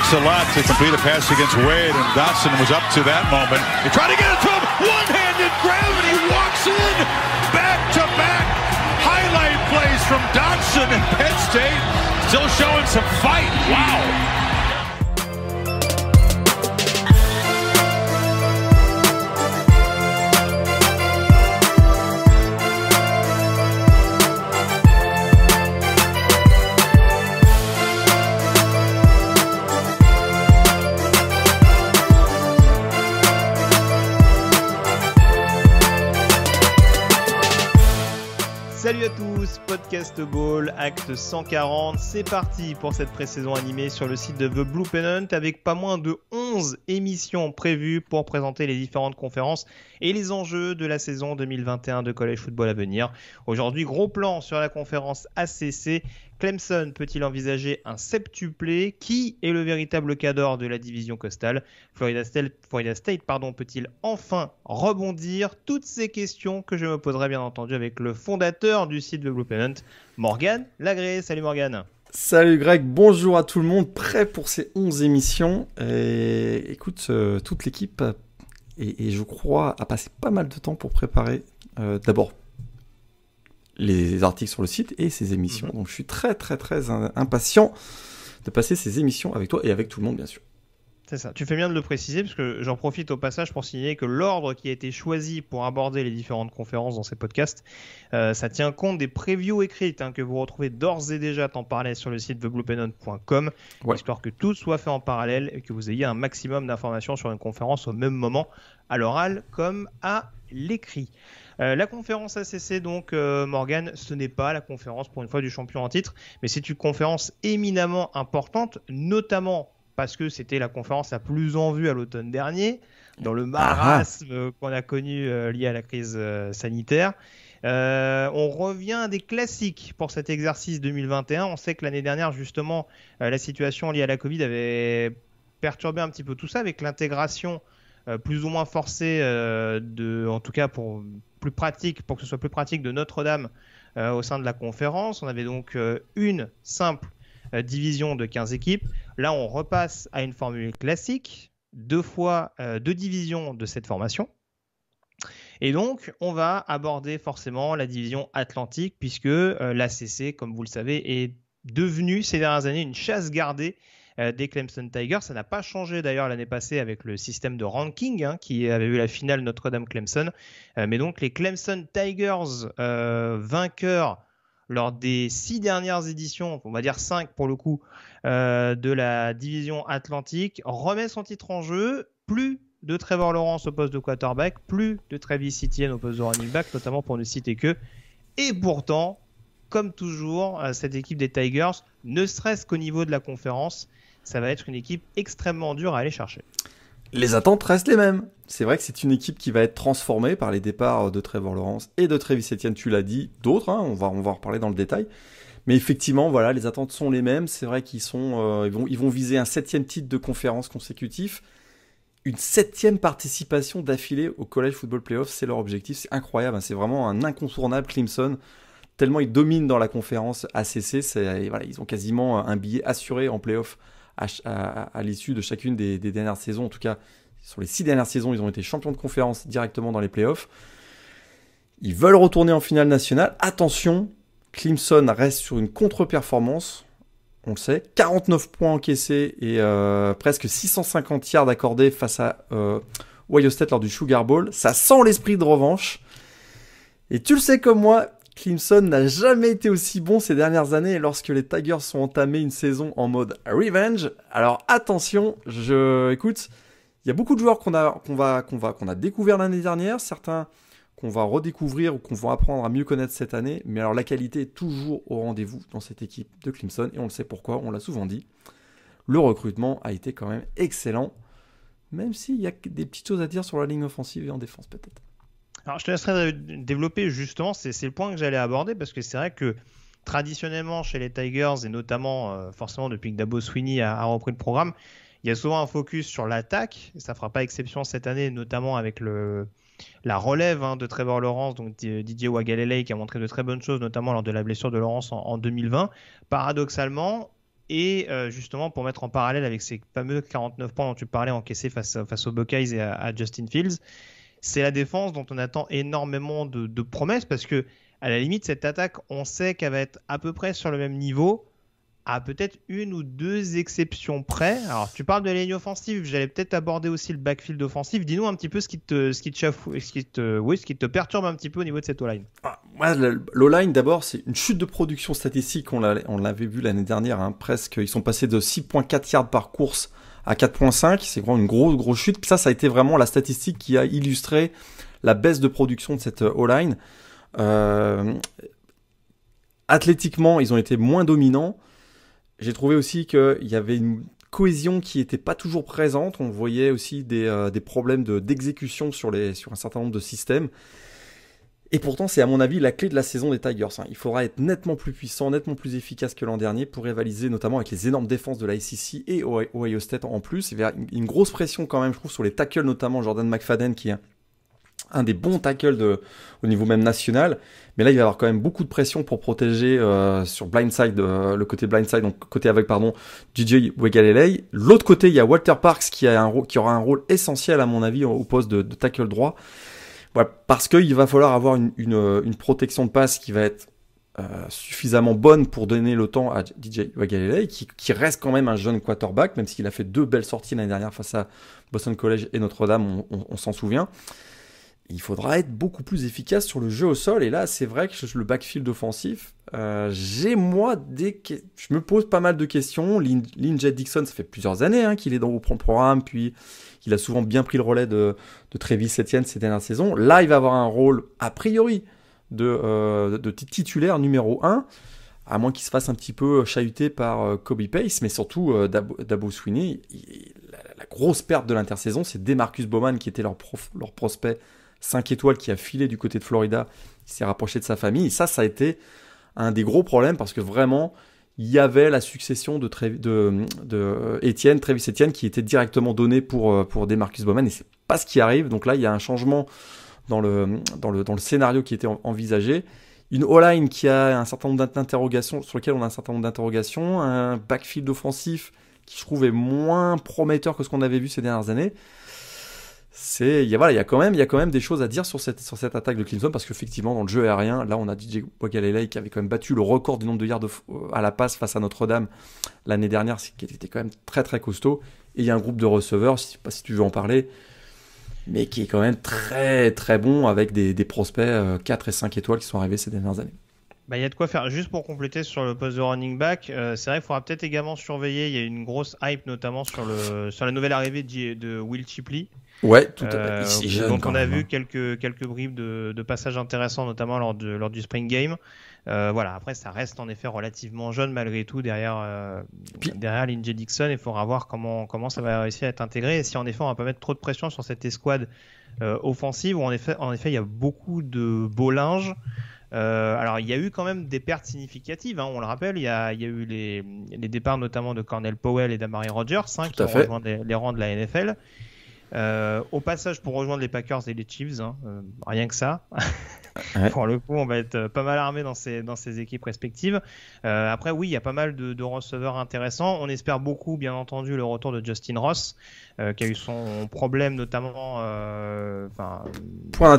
takes a lot to complete a pass against Wade, and Dotson was up to that moment. He tried to get it to him, one-handed grab, and he walks in, back-to-back highlight plays from Dotson, and Penn State still showing some fight. Wow. Salut à tous, Podcast Ball, acte 140, c'est parti pour cette pré-saison animée sur le site de The Blue Pennant avec pas moins de 11 émissions prévues pour présenter les différentes conférences et les enjeux de la saison 2021 de college football à venir. Aujourd'hui, gros plan sur la conférence ACC. Clemson peut-il envisager un septuplé? Qui est le véritable cadre de la division costale? Florida State peut-il enfin rebondir? Toutes ces questions que je me poserai bien entendu avec le fondateur du site The Blue Pennant, Morgan Lagré. Salut Morgan. Salut Greg, bonjour à tout le monde, prêt pour ces 11 émissions. Et écoute, toute l'équipe et je crois a passé pas mal de temps pour préparer d'abord les articles sur le site et ces émissions. Donc je suis très impatient de passer ces émissions avec toi et avec tout le monde bien sûr. C'est ça, tu fais bien de le préciser parce que j'en profite au passage pour signaler que l'ordre qui a été choisi pour aborder les différentes conférences dans ces podcasts, ça tient compte des previews écrites que vous retrouvez d'ores et déjà en parallèle sur le site thebluepennant.com, histoire que tout soit fait en parallèle et que vous ayez un maximum d'informations sur une conférence au même moment, à l'oral comme à l'écrit. La conférence ACC, donc, Morgan, ce n'est pas la conférence pour une fois du champion en titre, mais c'est une conférence éminemment importante, notamment parce que c'était la conférence la plus en vue à l'automne dernier, dans le marasme qu'on a connu lié à la crise sanitaire. On revient à des classiques pour cet exercice 2021. On sait que l'année dernière, justement, la situation liée à la Covid avait perturbé un petit peu tout ça avec l'intégration plus ou moins forcée, en tout cas pour que ce soit plus pratique, de Notre-Dame au sein de la conférence. On avait donc une simple division de 15 équipes. Là, on repasse à une formule classique, deux divisions de cette formation. Et donc, on va aborder forcément la division Atlantique, puisque l'ACC, comme vous le savez, est devenue ces dernières années une chasse gardée des Clemson Tigers. Ça n'a pas changé d'ailleurs l'année passée avec le système de ranking qui avait eu la finale Notre-Dame-Clemson. Mais donc, les Clemson Tigers vainqueurs lors des 6 dernières éditions, on va dire 5 pour le coup, de la division Atlantique, remet son titre en jeu. Plus de Trevor Lawrence au poste de quarterback, plus de Travis Etienne au poste de running back, notamment pour ne citer que. Et pourtant, comme toujours, cette équipe des Tigers, ne serait-ce qu'au niveau de la conférence, ça va être une équipe extrêmement dure à aller chercher. Les attentes restent les mêmes. C'est vrai que c'est une équipe qui va être transformée par les départs de Trevor Lawrence et de Travis Etienne, tu l'as dit, d'autres, on va en reparler dans le détail. Mais effectivement, voilà, les attentes sont les mêmes. C'est vrai qu'ils vont viser un 7e titre de conférence consécutif. Une 7e participation d'affilée au College Football Playoff, c'est leur objectif. C'est incroyable, c'est vraiment un incontournable Clemson. Tellement ils dominent dans la conférence ACC, ils ont quasiment un billet assuré en playoff à l'issue de chacune des dernières saisons. En tout cas, sur les 6 dernières saisons, ils ont été champions de conférence directement dans les playoffs. Ils veulent retourner en finale nationale. Attention, Clemson reste sur une contre-performance. On le sait, 49 points encaissés et presque 650 yards accordés face à Ohio State lors du Sugar Bowl. Ça sent l'esprit de revanche. Et tu le sais comme moi, Clemson n'a jamais été aussi bon ces dernières années lorsque les Tigers sont entamés une saison en mode revenge. Alors attention, écoute, il y a beaucoup de joueurs qu'on a découvert l'année dernière, certains qu'on va redécouvrir ou qu'on va apprendre à mieux connaître cette année, mais alors la qualité est toujours au rendez-vous dans cette équipe de Clemson et on le sait pourquoi, on l'a souvent dit. Le recrutement a été quand même excellent, même s'il y a des petites choses à dire sur la ligne offensive et en défense peut-être. Alors, je te laisserai développer justement, c'est le point que j'allais aborder parce que c'est vrai que traditionnellement chez les Tigers et notamment forcément depuis que Dabo Swinney a repris le programme, il y a souvent un focus sur l'attaque et ça ne fera pas exception cette année, notamment avec la relève de Trevor Lawrence, donc Didier Wagalele qui a montré de très bonnes choses, notamment lors de la blessure de Lawrence en 2020. Paradoxalement, Et justement, pour mettre en parallèle avec ces fameux 49 points dont tu parlais encaissés face aux Buckeyes et à Justin Fields, c'est la défense dont on attend énormément de promesses parce que, à la limite, cette attaque, on sait qu'elle va être à peu près sur le même niveau, à peut-être une ou deux exceptions près. Alors, tu parles de la ligne offensive, j'allais peut-être aborder aussi le backfield offensif. Dis-nous un petit peu ce qui te perturbe un petit peu au niveau de cette O-line. Moi, l'O-line, d'abord, c'est une chute de production statistique. On l'avait vu l'année dernière, hein, presque. Ils sont passés de 6,4 yards par course à 4,5. C'est vraiment une grosse chute. Puis ça a été vraiment la statistique qui a illustré la baisse de production de cette O-line. Athlétiquement, ils ont été moins dominants. J'ai trouvé aussi qu'il y avait une cohésion qui n'était pas toujours présente. On voyait aussi des problèmes d'exécution sur un certain nombre de systèmes. Et pourtant, c'est à mon avis la clé de la saison des Tigers. Il faudra être nettement plus puissant, nettement plus efficace que l'an dernier pour rivaliser notamment avec les énormes défenses de la SEC et Ohio State en plus. Il y a une grosse pression quand même, je trouve, sur les tackles, notamment Jordan McFadden qui est un des bons tackles au niveau même national. Mais là, il va y avoir quand même beaucoup de pression pour protéger sur blindside, le côté blindside, donc côté aveugle, DJ Wegalelei. L'autre côté, il y a Walter Parks qui aura un rôle essentiel, à mon avis, au poste de tackle droit. Voilà, parce qu'il va falloir avoir une protection de passe qui va être suffisamment bonne pour donner le temps à DJ Wegalelei, qui reste quand même un jeune quarterback, même s'il a fait 2 belles sorties l'année dernière face à Boston College et Notre-Dame, on s'en souvient. Il faudra être beaucoup plus efficace sur le jeu au sol. Et là, c'est vrai que le backfield offensif, je me pose pas mal de questions. Lynn Dixon, ça fait plusieurs années qu'il est dans au programme, puis il a souvent bien pris le relais de Travis Etienne ces dernières saisons. Là, il va avoir un rôle, a priori, de titulaire numéro 1, à moins qu'il se fasse un petit peu chahuter par Kobe Pace, mais surtout Dabo Swinney. La grosse perte de l'intersaison, c'est Demarcus Bowman, qui était leur prospect 5 étoiles, qui a filé du côté de Florida, il s'est rapproché de sa famille. Et ça a été un des gros problèmes parce que vraiment, il y avait la succession de Travis Etienne qui était directement donnée pour Demarcus Bowman et c'est pas ce qui arrive. Donc là, il y a un changement dans le scénario qui était envisagé. Une O-line qui a un certain nombre d'interrogations, sur lequel on a un certain nombre d'interrogations, un backfield offensif qui je trouve est moins prometteur que ce qu'on avait vu ces dernières années. Il y a quand même des choses à dire sur cette attaque de Clemson parce qu'effectivement dans le jeu aérien, là on a DJ Wegalelei qui avait quand même battu le record du nombre de yards à la passe face à Notre-Dame l'année dernière, qui était quand même très très costaud. Et il y a un groupe de receveurs, je ne sais pas si tu veux en parler, mais qui est quand même très très bon avec des prospects 4 et 5 étoiles qui sont arrivés ces dernières années. Il y a de quoi faire. Juste pour compléter sur le poste de running back, c'est vrai qu'il faudra peut-être également surveiller. Il y a une grosse hype notamment sur la nouvelle arrivée de Will Shipley. Ouais, tout à fait. Donc on a vu quelques bribes de passages intéressants, notamment lors du Spring Game. Voilà. Après, ça reste en effet relativement jeune malgré tout derrière Lynn Dixon. Il faudra voir comment ça va réussir à être intégré et si en effet on va pas mettre trop de pression sur cette escouade offensive où en effet il y a beaucoup de beau linge. Alors il y a eu quand même des pertes significatives, on le rappelle, il y a eu les départs notamment de Cornell Powell et d'Amari Rodgers qui ont rejoint les rangs de la NFL. Au passage pour rejoindre les Packers et les Chiefs, rien que ça. Ouais. Pour le coup, on va être pas mal armé dans ces équipes respectives. Après, oui, il y a pas mal de receveurs intéressants. On espère beaucoup, bien entendu, le retour de Justin Ross, qui a eu son problème notamment. Point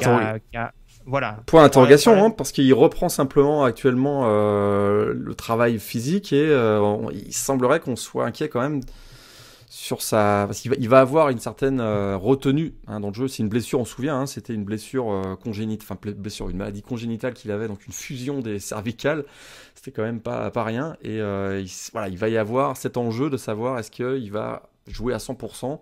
d'interrogation, parce qu'il reprend simplement actuellement le travail physique et il semblerait qu'on soit inquiet quand même sur parce qu'il va avoir une certaine retenue dans le jeu. C'est une blessure, on se souvient, c'était une blessure congénitale, une maladie congénitale qu'il avait, donc une fusion des cervicales. C'était quand même pas rien. Et il va y avoir cet enjeu de savoir est-ce qu'il va jouer à 100%.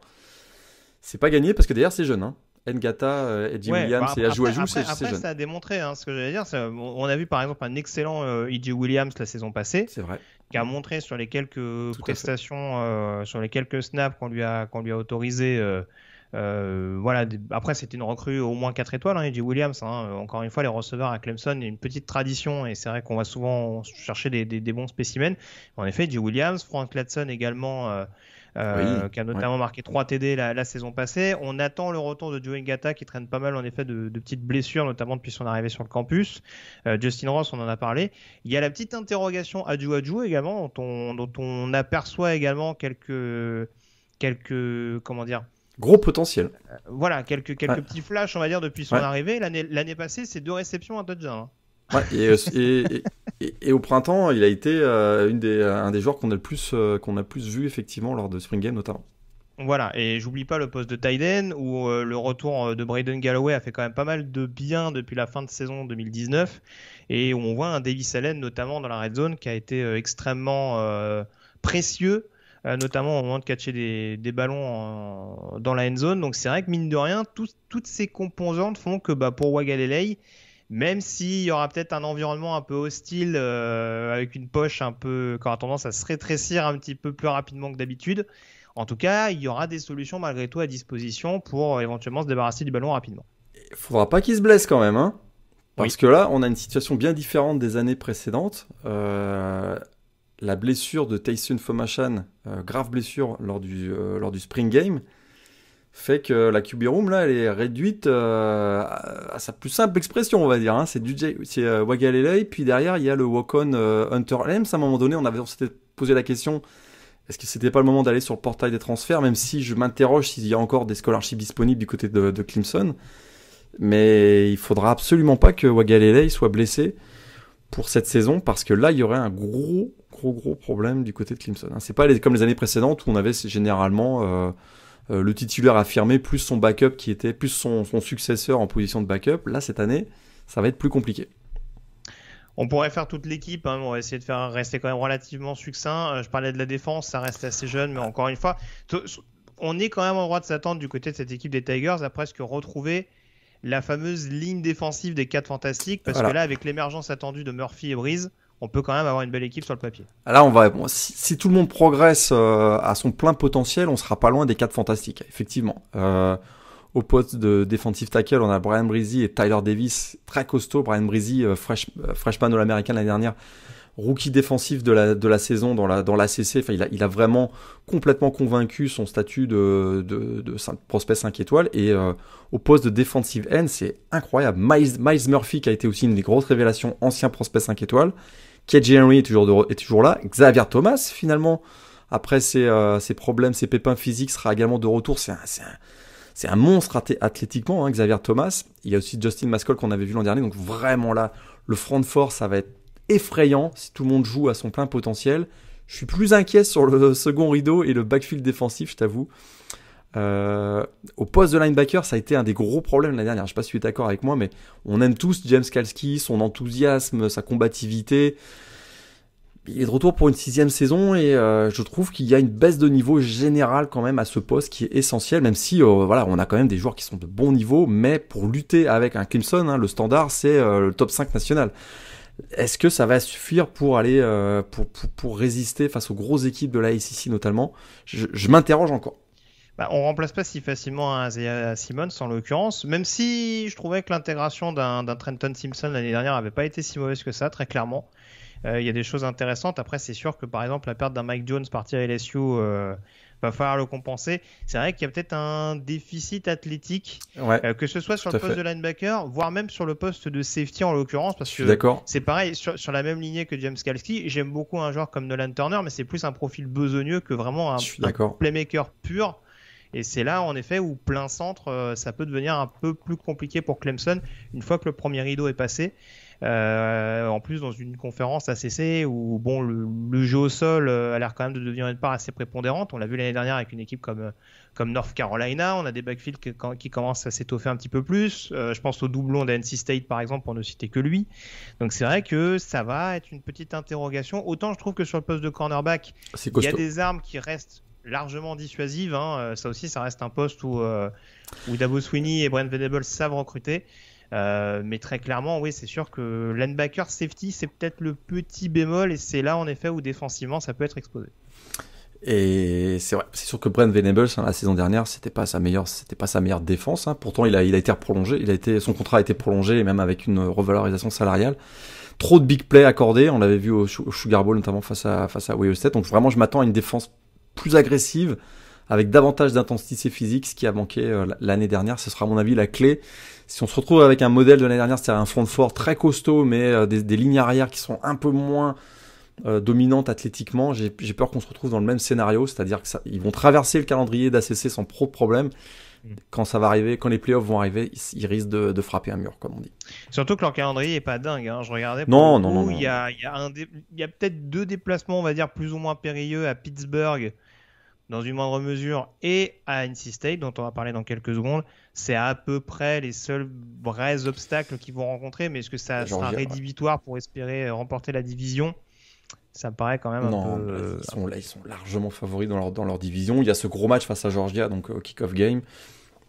C'est pas gagné parce que d'ailleurs c'est jeune. Ngata, Eddie Williams et Ajou, c'est jeune. Après, ça a démontré, ce que j'allais dire. On a vu par exemple un excellent Eddie Williams la saison passée. C'est vrai. Qui a montré sur les quelques prestations, sur les quelques snaps qu'on lui a autorisé. Après, c'était une recrue au moins 4 étoiles, Eddie Williams. Encore une fois, les receveurs à Clemson, il y a une petite tradition et c'est vrai qu'on va souvent chercher des bons spécimens. En effet, Eddie Williams, Frank Ladson également. qui a notamment marqué 3 TD la saison passée. On attend le retour de Joey Ngata qui traîne pas mal en effet de petites blessures, notamment depuis son arrivée sur le campus. Justin Ross, on en a parlé. Il y a la petite interrogation Adju également, dont on aperçoit également quelques comment dire, gros potentiel. Voilà, quelques petits flashs, on va dire, depuis son arrivée. L'année passée, c'est 2 réceptions, un touchdown. Ouais, et au printemps, il a été un des joueurs qu'on a le plus vu effectivement lors de Spring Game notamment. Voilà, et j'oublie pas le poste de tight end où le retour de Braden Galloway a fait quand même pas mal de bien depuis la fin de saison 2019 et où on voit un Davis Allen notamment dans la red zone qui a été extrêmement précieux, notamment au moment de catcher des ballons dans la end zone. Donc c'est vrai que mine de rien, toutes ces composantes font que pour Wagalelei, même s'il y aura peut-être un environnement un peu hostile avec une poche un peu qui aura tendance à se rétrécir un petit peu plus rapidement que d'habitude, en tout cas, il y aura des solutions malgré tout à disposition pour éventuellement se débarrasser du ballon rapidement. Il faudra pas qu'il se blesse quand même, hein, parce que là, on a une situation bien différente des années précédentes. La blessure de Tyson Fomashan, grave blessure lors du Spring Game, fait que la QB Room, là, elle est réduite à sa plus simple expression, on va dire. Hein. C'est Wagalelei, puis derrière, il y a le walk-on Hunter Helms. À un moment donné, on s'était posé la question, est-ce que c'était pas le moment d'aller sur le portail des transferts, même si je m'interroge s'il y a encore des scholarships disponibles du côté de Clemson. Mais il faudra absolument pas que Wagalelei soit blessé pour cette saison, parce que là, il y aurait un gros problème du côté de Clemson. Hein. C'est pas comme les années précédentes où on avait généralement le titulaire affirmé, plus son backup qui était, plus son successeur en position de backup. Là, cette année, ça va être plus compliqué. On pourrait faire toute l'équipe, hein, on va essayer de rester quand même relativement succinct. Je parlais de la défense, ça reste assez jeune, mais encore une fois, on est quand même en droit de s'attendre du côté de cette équipe des Tigers à presque retrouver la fameuse ligne défensive des 4 fantastiques, parce que là, avec l'émergence attendue de Murphy et Breeze, on peut quand même avoir une belle équipe sur le papier. Là, si tout le monde progresse à son plein potentiel, on sera pas loin des 4 fantastiques, effectivement. Au poste de defensive tackle, on a Brian Bresee et Tyler Davis, très costaud. Brian Bresee, freshman de l'américaine l'année dernière, rookie défensif de la saison dans l'ACC. Enfin, il a vraiment complètement convaincu son statut de prospect 5 étoiles. Et au poste de defensive end, c'est incroyable. Miles Murphy, qui a été aussi une des grosses révélations, ancien prospect 5 étoiles. KJ Henry est toujours là. Xavier Thomas, finalement, après ses problèmes, ses pépins physiques, sera également de retour. C'est un monstre athlétiquement, hein, Xavier Thomas. Il y a aussi Justin Mascoll qu'on avait vu l'an dernier. Donc vraiment là, le front de force, ça va être effrayant si tout le monde joue à son plein potentiel. Je suis plus inquiet sur le second rideau et le backfield défensif, je t'avoue. Au poste de linebacker, ça a été un des gros problèmes l'année dernière. Je ne sais pas si tu es d'accord avec moi, mais on aime tous James Kalski, son enthousiasme, sa combativité. Il est de retour pour une 6e saison et je trouve qu'il y a une baisse de niveau générale quand même à ce poste qui est essentiel, même si on a quand même des joueurs qui sont de bon niveau, mais pour lutter avec un Clemson, hein, le standard c'est le top 5 national. Est-ce que ça va suffire pour aller pour résister face aux grosses équipes de la ACC notamment? Je m'interroge encore. On remplace pas si facilement un Isaiah Simmons en l'occurrence, même si je trouvais que l'intégration d'un Trenton Simpson l'année dernière n'avait pas été si mauvaise que ça, très clairement. Il y a des choses intéressantes. Après, c'est sûr que par exemple, la perte d'un Mike Jones parti à LSU, va falloir le compenser. C'est vrai qu'il y a peut-être un déficit athlétique, que ce soit sur le poste de linebacker, voire même sur le poste de safety en l'occurrence, parce que c'est pareil, sur la même lignée que James Kalski. J'aime beaucoup un joueur comme Nolan Turner, mais c'est plus un profil besogneux que vraiment un playmaker pur. Et c'est là, en effet, où plein centre, ça peut devenir un peu plus compliqué pour Clemson une fois que le premier rideau est passé. En plus, dans une conférence ACC où le jeu au sol a l'air quand même de devenir une part assez prépondérante. On l'a vu l'année dernière avec une équipe comme North Carolina. On a des backfields qui commencent à s'étoffer un petit peu plus. Je pense au doublon d'NC State, par exemple, pour ne citer que lui. Donc c'est vrai que ça va être une petite interrogation. Autant je trouve que sur le poste de cornerback, il y a des armes qui restent largement dissuasive, hein. Ça aussi, ça reste un poste où Dabo Swinney et Brent Venables savent recruter. Mais très clairement, oui, c'est sûr que linebacker safety, c'est peut-être le petit bémol, et c'est là en effet où défensivement ça peut être exposé. Et c'est vrai, c'est sûr que Brent Venables, hein, la saison dernière, c'était pas sa meilleure défense. Hein. Pourtant, il a été prolongé, son contrat a été prolongé, même avec une revalorisation salariale. Trop de big plays accordés, on l'avait vu au Sugar Bowl notamment face à Ohio State. Donc vraiment, je m'attends à une défense plus agressive, avec davantage d'intensité physique, ce qui a manqué l'année dernière. Ce sera à mon avis la clé. Si on se retrouve avec un modèle de l'année dernière, c'est-à-dire un front fort très costaud, mais des lignes arrière qui sont un peu moins dominantes athlétiquement, j'ai peur qu'on se retrouve dans le même scénario, c'est-à-dire qu'ils vont traverser le calendrier d'ACC sans trop de problèmes. Quand ça va arriver, quand les playoffs vont arriver, ils risquent de frapper un mur, comme on dit. Surtout que leur calendrier est pas dingue. Hein. Je regardais. Non. Il y a peut-être 2 déplacements, on va dire, plus ou moins périlleux à Pittsburgh, dans une moindre mesure, et à NC State, dont on va parler dans quelques secondes. C'est à peu près les seuls vrais obstacles qu'ils vont rencontrer. Mais est-ce que ça sera rédhibitoire pour espérer remporter la division ? Ça me paraît quand même un peu... Ils sont largement favoris dans leur division. Il y a ce gros match face à Georgia, donc au kick-off game.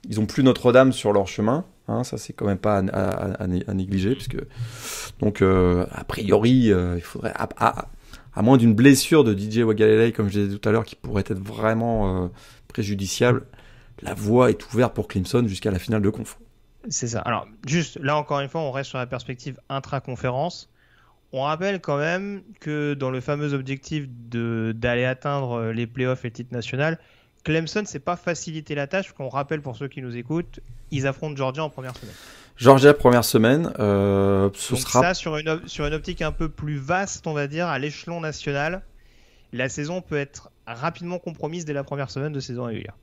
Ils n'ont plus Notre-Dame sur leur chemin. Hein, ça, c'est quand même pas à négliger. Donc, a priori, il faudrait... À moins d'une blessure de DJ Wagalele, comme je disais tout à l'heure, qui pourrait être vraiment préjudiciable, la voie est ouverte pour Clemson jusqu'à la finale de conf. C'est ça. Alors, juste, là, encore une fois, on reste sur la perspective intra-conférence. On rappelle quand même que dans le fameux objectif d'aller atteindre les playoffs et le titre national, Clemson, c'est pas faciliter la tâche, parce qu'on rappelle pour ceux qui nous écoutent, ils affrontent Georgia en première semaine. Georgia, première semaine. Donc ça, sur une optique un peu plus vaste, on va dire, à l'échelon national, la saison peut être rapidement compromise dès la première semaine de saison régulière.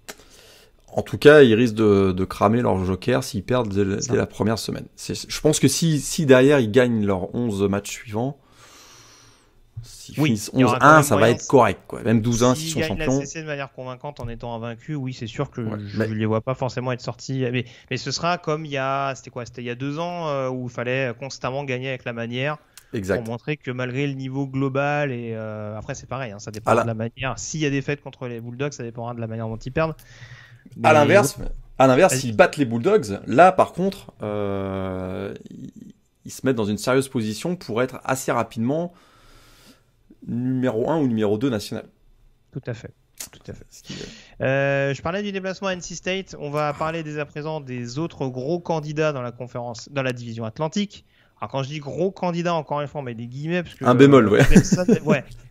En tout cas, ils risquent de cramer leur joker s'ils perdent dès la première semaine. Je pense que si derrière ils gagnent leurs 11 matchs suivants, s'ils finissent 11-1, ça va être correct, quoi. Même 12-1 s'ils sont champions. S'ils gagnent l'ACC de manière convaincante en étant invaincu, oui, c'est sûr que je ne les vois pas forcément être sortis. Mais ce sera comme c'était il y a 2 ans où il fallait constamment gagner avec la manière. Exact. Pour montrer que malgré le niveau global, et après c'est pareil, hein, ça dépendra de la manière. S'il y a des défaites contre les Bulldogs, ça dépendra de la manière dont ils perdent. À l'inverse, s'ils battent les Bulldogs, là par contre, ils se mettent dans une sérieuse position pour être assez rapidement numéro 1 ou numéro 2 national. Tout à fait. Je parlais du déplacement à NC State. On va parler dès à présent des autres gros candidats dans la division Atlantique. Alors quand je dis gros candidat, encore une fois, on met des guillemets parce que un bémol,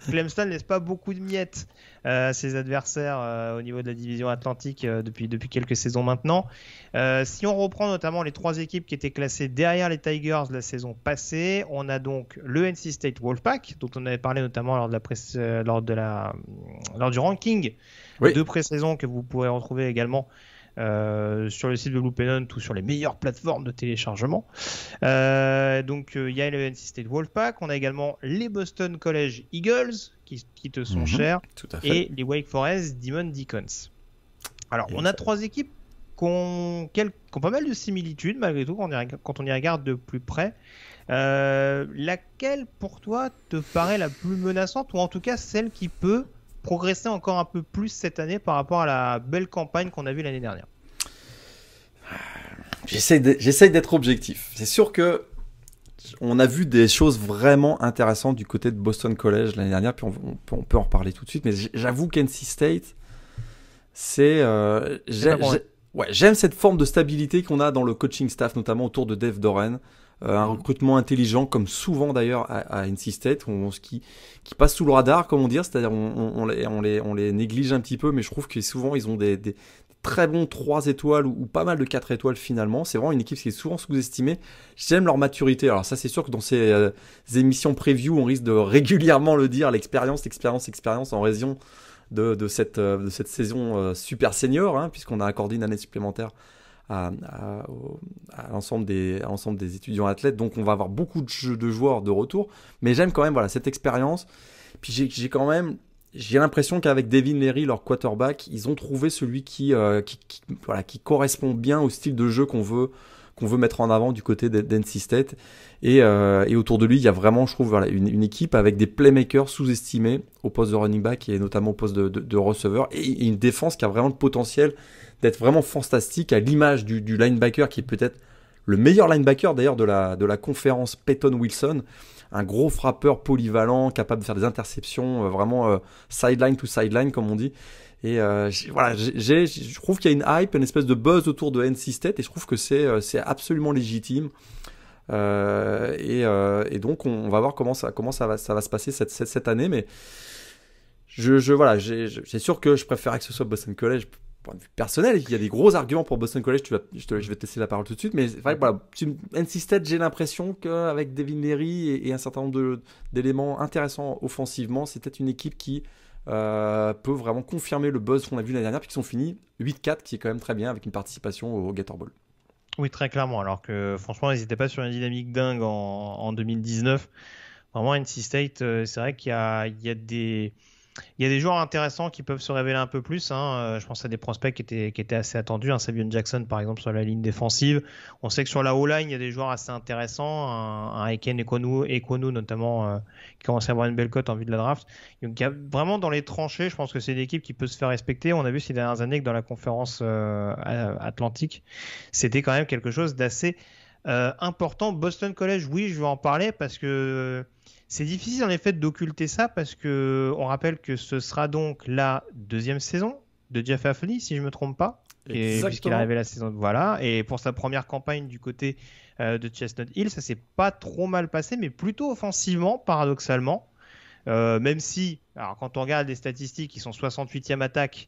Clemson laisse pas beaucoup de miettes à ses adversaires au niveau de la division Atlantique depuis quelques saisons maintenant. Si on reprend notamment les 3 équipes qui étaient classées derrière les Tigers la saison passée, on a donc le NC State Wolfpack, dont on avait parlé notamment lors du ranking de pré-saison que vous pourrez retrouver également sur le site de Blue Pennant ou sur les meilleures plateformes de téléchargement. Donc il y a le NC State Wolfpack, on a également les Boston College Eagles qui te sont chers, et les Wake Forest Demon Deacons. Alors on a 3 équipes qui ont pas mal de similitudes malgré tout quand on y regarde de plus près. Laquelle pour toi te paraît la plus menaçante, ou en tout cas celle qui peut progresser encore un peu plus cette année par rapport à la belle campagne qu'on a vue l'année dernière? J'essaye d'être objectif. C'est sûr que on a vu des choses vraiment intéressantes du côté de Boston College l'année dernière, puis on peut en reparler tout de suite, mais j'avoue qu'NC State, j'aime cette forme de stabilité qu'on a dans le coaching staff, notamment autour de Dave Doeren. Un recrutement intelligent, comme souvent d'ailleurs à NC State, qui passe sous le radar, comme on dit, c'est-à-dire on les néglige un petit peu, mais je trouve que souvent ils ont des très bons 3 étoiles ou pas mal de 4 étoiles finalement. C'est vraiment une équipe qui est souvent sous-estimée. J'aime leur maturité. Alors ça, c'est sûr que dans ces émissions preview, on risque de régulièrement le dire, l'expérience en raison de cette saison super senior, hein, puisqu'on a accordé une année supplémentaire à l'ensemble des étudiants athlètes, donc on va avoir beaucoup de joueurs de retour, mais j'aime quand même cette expérience. Puis j'ai l'impression qu'avec Devin Leary, leur quarterback, ils ont trouvé celui qui correspond bien au style de jeu qu'on veut mettre en avant du côté d'NC State, et autour de lui il y a vraiment, je trouve, une équipe avec des playmakers sous-estimés au poste de running back et notamment au poste de receveur, et une défense qui a vraiment le potentiel d'être vraiment fantastique, à l'image du linebacker qui est peut-être le meilleur linebacker d'ailleurs de la conférence, Peyton Wilson, un gros frappeur polyvalent, capable de faire des interceptions, vraiment sideline to sideline comme on dit. Et je trouve qu'il y a une hype, une espèce de buzz autour de NC State, et je trouve que c'est absolument légitime. Et donc on va voir comment ça va se passer cette année, mais Voilà, c'est sûr que je préférais que ce soit Boston College. Point de vue personnel, il y a des gros arguments pour Boston College, je vais te laisser la parole tout de suite, mais c'est vrai que voilà, NC State, j'ai l'impression qu'avec Devin Leary et un certain nombre d'éléments intéressants offensivement, c'est peut-être une équipe qui peut vraiment confirmer le buzz qu'on a vu l'année dernière, puis qu'ils sont finis 8-4, qui est quand même très bien avec une participation au Gator Bowl. Oui, très clairement, alors que franchement, ils n'étaient pas sur une dynamique dingue en 2019. Vraiment, NC State, c'est vrai qu'il y a des joueurs intéressants qui peuvent se révéler un peu plus. Je pense à des prospects qui étaient assez attendus. Savion Jackson, par exemple, sur la ligne défensive. On sait que sur la O-line, il y a des joueurs assez intéressants. Un Eken Ekwonu notamment, qui commence à avoir une belle cote en vue de la draft. Donc, il y a vraiment dans les tranchées, je pense que c'est une équipe qui peut se faire respecter. On a vu ces dernières années que dans la conférence Atlantique, c'était quand même quelque chose d'assez important. Boston College, oui, je vais en parler parce que c'est difficile en effet d'occulter ça parce que on rappelle que ce sera donc la deuxième saison de Jeff Hafley, si je me trompe pas, puisqu'il est arrivé la saison. Voilà, et pour sa première campagne du côté de Chestnut Hill, ça s'est pas trop mal passé, mais plutôt offensivement, paradoxalement. Même si, alors quand on regarde les statistiques, ils sont 68e attaque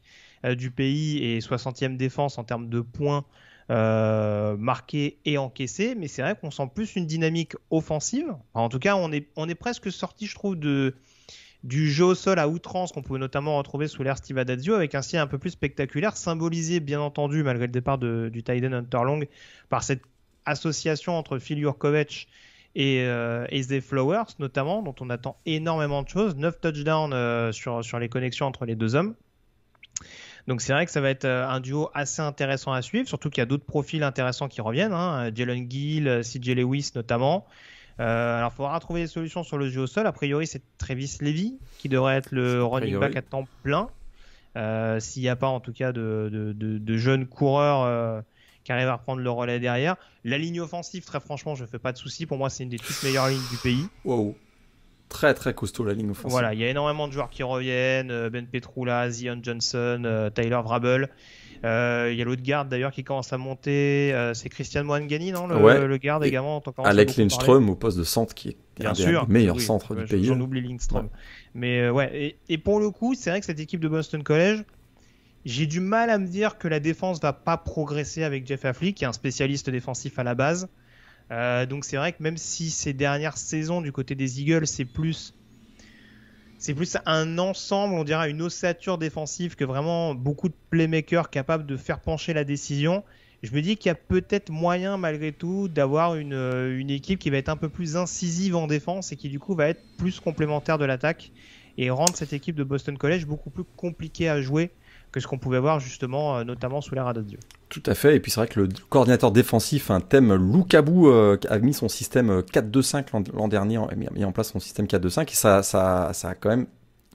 du pays et 60e défense en termes de points marqué et encaissé, mais c'est vrai qu'on sent plus une dynamique offensive. Enfin, en tout cas, on est presque sorti, je trouve, du jeu au sol à outrance qu'on pouvait notamment retrouver sous l'ère Steve Adazio, avec un style un peu plus spectaculaire, symbolisé bien entendu, malgré le départ du tight end Hunter Long, par cette association entre Phil Jurkovec et Zay Flowers, notamment, dont on attend énormément de choses. 9 touchdowns sur les connexions entre les deux hommes. Donc c'est vrai que ça va être un duo assez intéressant à suivre, surtout qu'il y a d'autres profils intéressants qui reviennent, Jalen Gill, CJ Lewis notamment. Alors il faudra trouver des solutions sur le jeu au sol. A priori c'est Travis Levy qui devrait être le running back à temps plein, s'il n'y a pas en tout cas de jeunes coureurs qui arrivent à reprendre le relais derrière. La ligne offensive, très franchement, je ne fais pas de soucis. Pour moi c'est une des toutes meilleures lignes du pays. Wow. Très très costaud la ligne offensive. Voilà, il y a énormément de joueurs qui reviennent, Ben Petrula, Zion Johnson, Tyler Vrabel. Il y a l'autre garde d'ailleurs qui commence à monter, c'est Christian Moangani, non, le garde également. Alec Lindström au poste de centre qui est un des meilleurs centres du pays. J'en oublie Lindström. Ouais. Mais et pour le coup, c'est vrai que cette équipe de Boston College, j'ai du mal à me dire que la défense va pas progresser avec Jeff Hafley, qui est un spécialiste défensif à la base. Donc c'est vrai que même si ces dernières saisons du côté des Eagles c'est plus un ensemble, on dirait une ossature défensive que vraiment beaucoup de playmakers capables de faire pencher la décision, je me dis qu'il y a peut-être moyen malgré tout d'avoir une équipe qui va être un peu plus incisive en défense et qui du coup va être plus complémentaire de l'attaque et rendre cette équipe de Boston College beaucoup plus compliquée à jouer que ce qu'on pouvait voir justement notamment sous l'ère Adazio. Tout à fait, et puis c'est vrai que le coordinateur défensif, Tem Lukabu, a mis son système 4-2-5 l'an dernier, a mis en place son système 4-2-5, et ça a quand même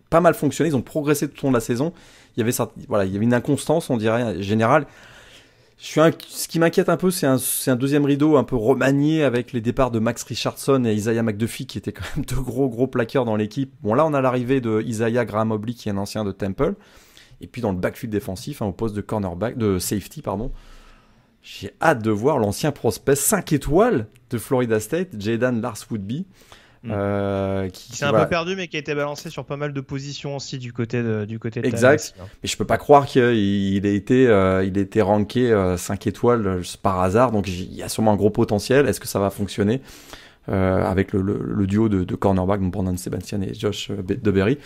pas mal fonctionné, ils ont progressé tout au long de la saison, il y avait une inconstance, on dirait, générale. Ce qui m'inquiète un peu, c'est un deuxième rideau un peu remanié avec les départs de Max Richardson et Isaiah McDuffie, qui étaient quand même deux gros plaqueurs dans l'équipe. Bon, là on a l'arrivée de Isaiah Graham-Mobley, qui est un ancien de Temple. Et puis dans le backfield défensif, au poste de cornerback, de safety, j'ai hâte de voir l'ancien prospect 5 étoiles de Florida State, Jaden Lars-Woodby. Qui s'est un peu perdu, mais qui a été balancé sur pas mal de positions aussi du côté de exact. Mais je peux pas croire qu'il ait été ranké 5 étoiles par hasard. Donc il y a sûrement un gros potentiel. Est-ce que ça va fonctionner avec le duo de cornerback, donc Brandon Sebastian et Josh DeBerry.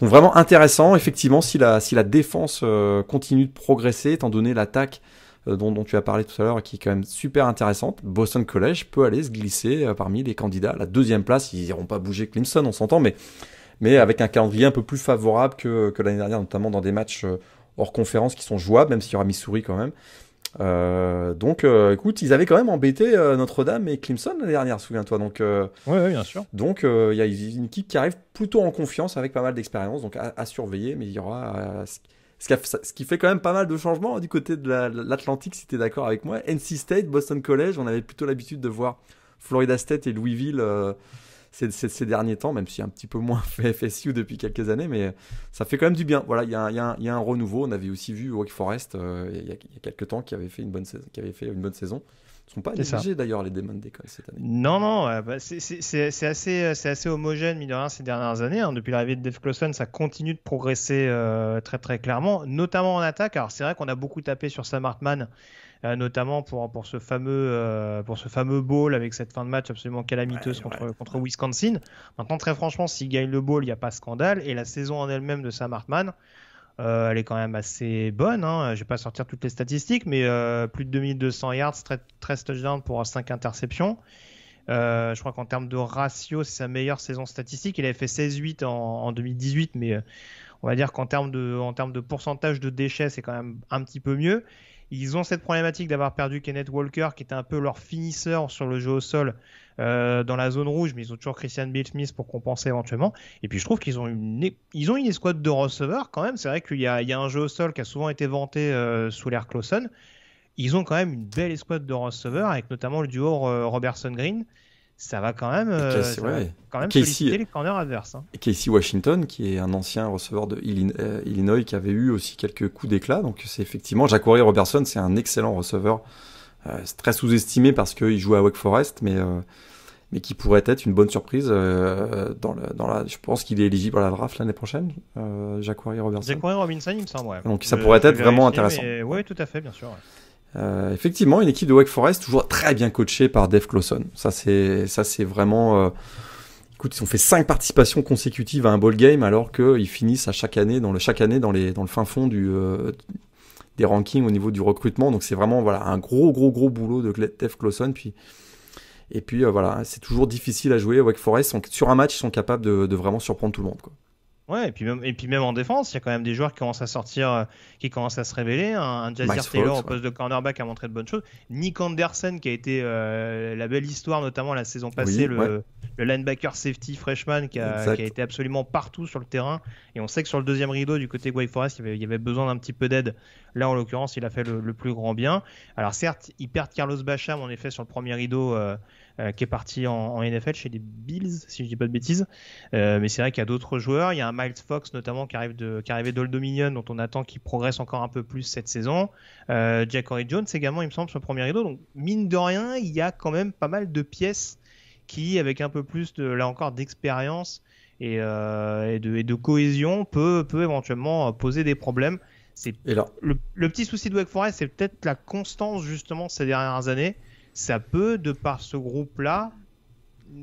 Donc vraiment intéressant, effectivement, si la défense continue de progresser, étant donné l'attaque dont tu as parlé tout à l'heure, qui est quand même super intéressante, Boston College peut aller se glisser parmi les candidats. La deuxième place, ils n'iront pas bouger Clemson, on s'entend, mais avec un calendrier un peu plus favorable que l'année dernière, notamment dans des matchs hors conférence qui sont jouables, même s'il y aura Missouri quand même. Donc écoute, ils avaient quand même embêté Notre-Dame et Clemson l'année dernière, souviens-toi. Donc oui, bien sûr. Donc il y a une équipe qui arrive plutôt en confiance avec pas mal d'expérience, donc à surveiller. Mais il y aura ce qui fait quand même pas mal de changements du côté de l'Atlantique, si tu es d'accord avec moi. NC State, Boston College, on avait plutôt l'habitude de voir Florida State et Louisville ces derniers temps, même si un petit peu moins fait FSU depuis quelques années, mais ça fait quand même du bien. Voilà, il y a un renouveau. On avait aussi vu Wake Forest il y a quelques temps qui avait fait une bonne saison. Ils ne sont pas C'est négligés d'ailleurs, les Demon Decoy cette année. Non, c'est assez homogène, mine de rien, ces dernières années. Hein. Depuis l'arrivée de Dave Clawson, ça continue de progresser très très clairement, notamment en attaque. Alors c'est vrai qu'on a beaucoup tapé sur Sam Hartman, notamment pour ce fameux bowl avec cette fin de match absolument calamiteuse contre Wisconsin. Maintenant, très franchement, s'il gagne le bowl, il n'y a pas scandale. Et la saison en elle-même de Sam Hartman, elle est quand même assez bonne. Hein. Je ne vais pas sortir toutes les statistiques, mais plus de 2200 yards, 13 touchdowns pour 5 interceptions. Je crois qu'en termes de ratio, c'est sa meilleure saison statistique. Il avait fait 16-8 en 2018, mais on va dire qu'en termes de pourcentage de déchets, c'est quand même un petit peu mieux. Ils ont cette problématique d'avoir perdu Kenneth Walker, qui était un peu leur finisseur sur le jeu au sol dans la zone rouge, mais ils ont toujours Christian Beal-Smith pour compenser éventuellement. Et puis je trouve qu'ils ont une escouade de receveurs quand même. C'est vrai qu'il y a un jeu au sol qui a souvent été vanté sous l'ère Clawson. Ils ont quand même une belle escouade de receveurs, avec notamment le duo Robertson-Green. Ça va quand même, solliciter les corners adverses. Hein. Et Casey Washington, qui est un ancien receveur de Illinois, qui avait eu aussi quelques coups d'éclat. Donc c'est effectivement, Ja'Cory Robertson, c'est un excellent receveur. C'est très sous-estimé parce qu'il joue à Wake Forest, mais qui pourrait être une bonne surprise je pense qu'il est éligible à la draft l'année prochaine, Ja'Cory Robertson. Ja'Cory Robinson, il me semble, ouais. Donc ça pourrait être vraiment intéressant. Oui, tout à fait, bien sûr. Ouais. Effectivement, une équipe de Wake Forest toujours très bien coachée par Dave Clawson. Ça c'est vraiment. Écoute, ils ont fait 5 participations consécutives à un bowl game, alors qu'ils finissent chaque année dans le fin fond des rankings au niveau du recrutement. Donc c'est vraiment un gros boulot de Dave Clawson. Et puis c'est toujours difficile à jouer. Wake Forest, sur un match, ils sont capables de vraiment surprendre tout le monde, quoi. Ouais, et puis même en défense, il y a quand même des joueurs qui commencent à sortir, qui commencent à se révéler. Un Jazir Taylor au poste de cornerback a montré de bonnes choses. Nick Anderson, qui a été la belle histoire, notamment la saison passée, le linebacker safety freshman qui a été absolument partout sur le terrain. Et on sait que sur le deuxième rideau, du côté de Wake Forest, il y avait besoin d'un petit peu d'aide. Là, en l'occurrence, il a fait le plus grand bien. Alors certes, ils perdent Carlos Basham, en effet, sur le premier rideau, qui est parti en NFL chez les Bills, si je dis pas de bêtises. Mais c'est vrai qu'il y a d'autres joueurs. Il y a un Miles Fox, notamment, qui arrivait d'Old Dominion, dont on attend qu'il progresse encore un peu plus cette saison. Ja'Cory Jones également, il me semble, sur le premier rideau. Donc, mine de rien, il y a quand même pas mal de pièces qui, avec un peu plus d'expérience et de cohésion, peut éventuellement poser des problèmes. Le petit souci de Wake Forest, c'est peut-être la constance, justement, ces dernières années. Ça peut, de par ce groupe-là,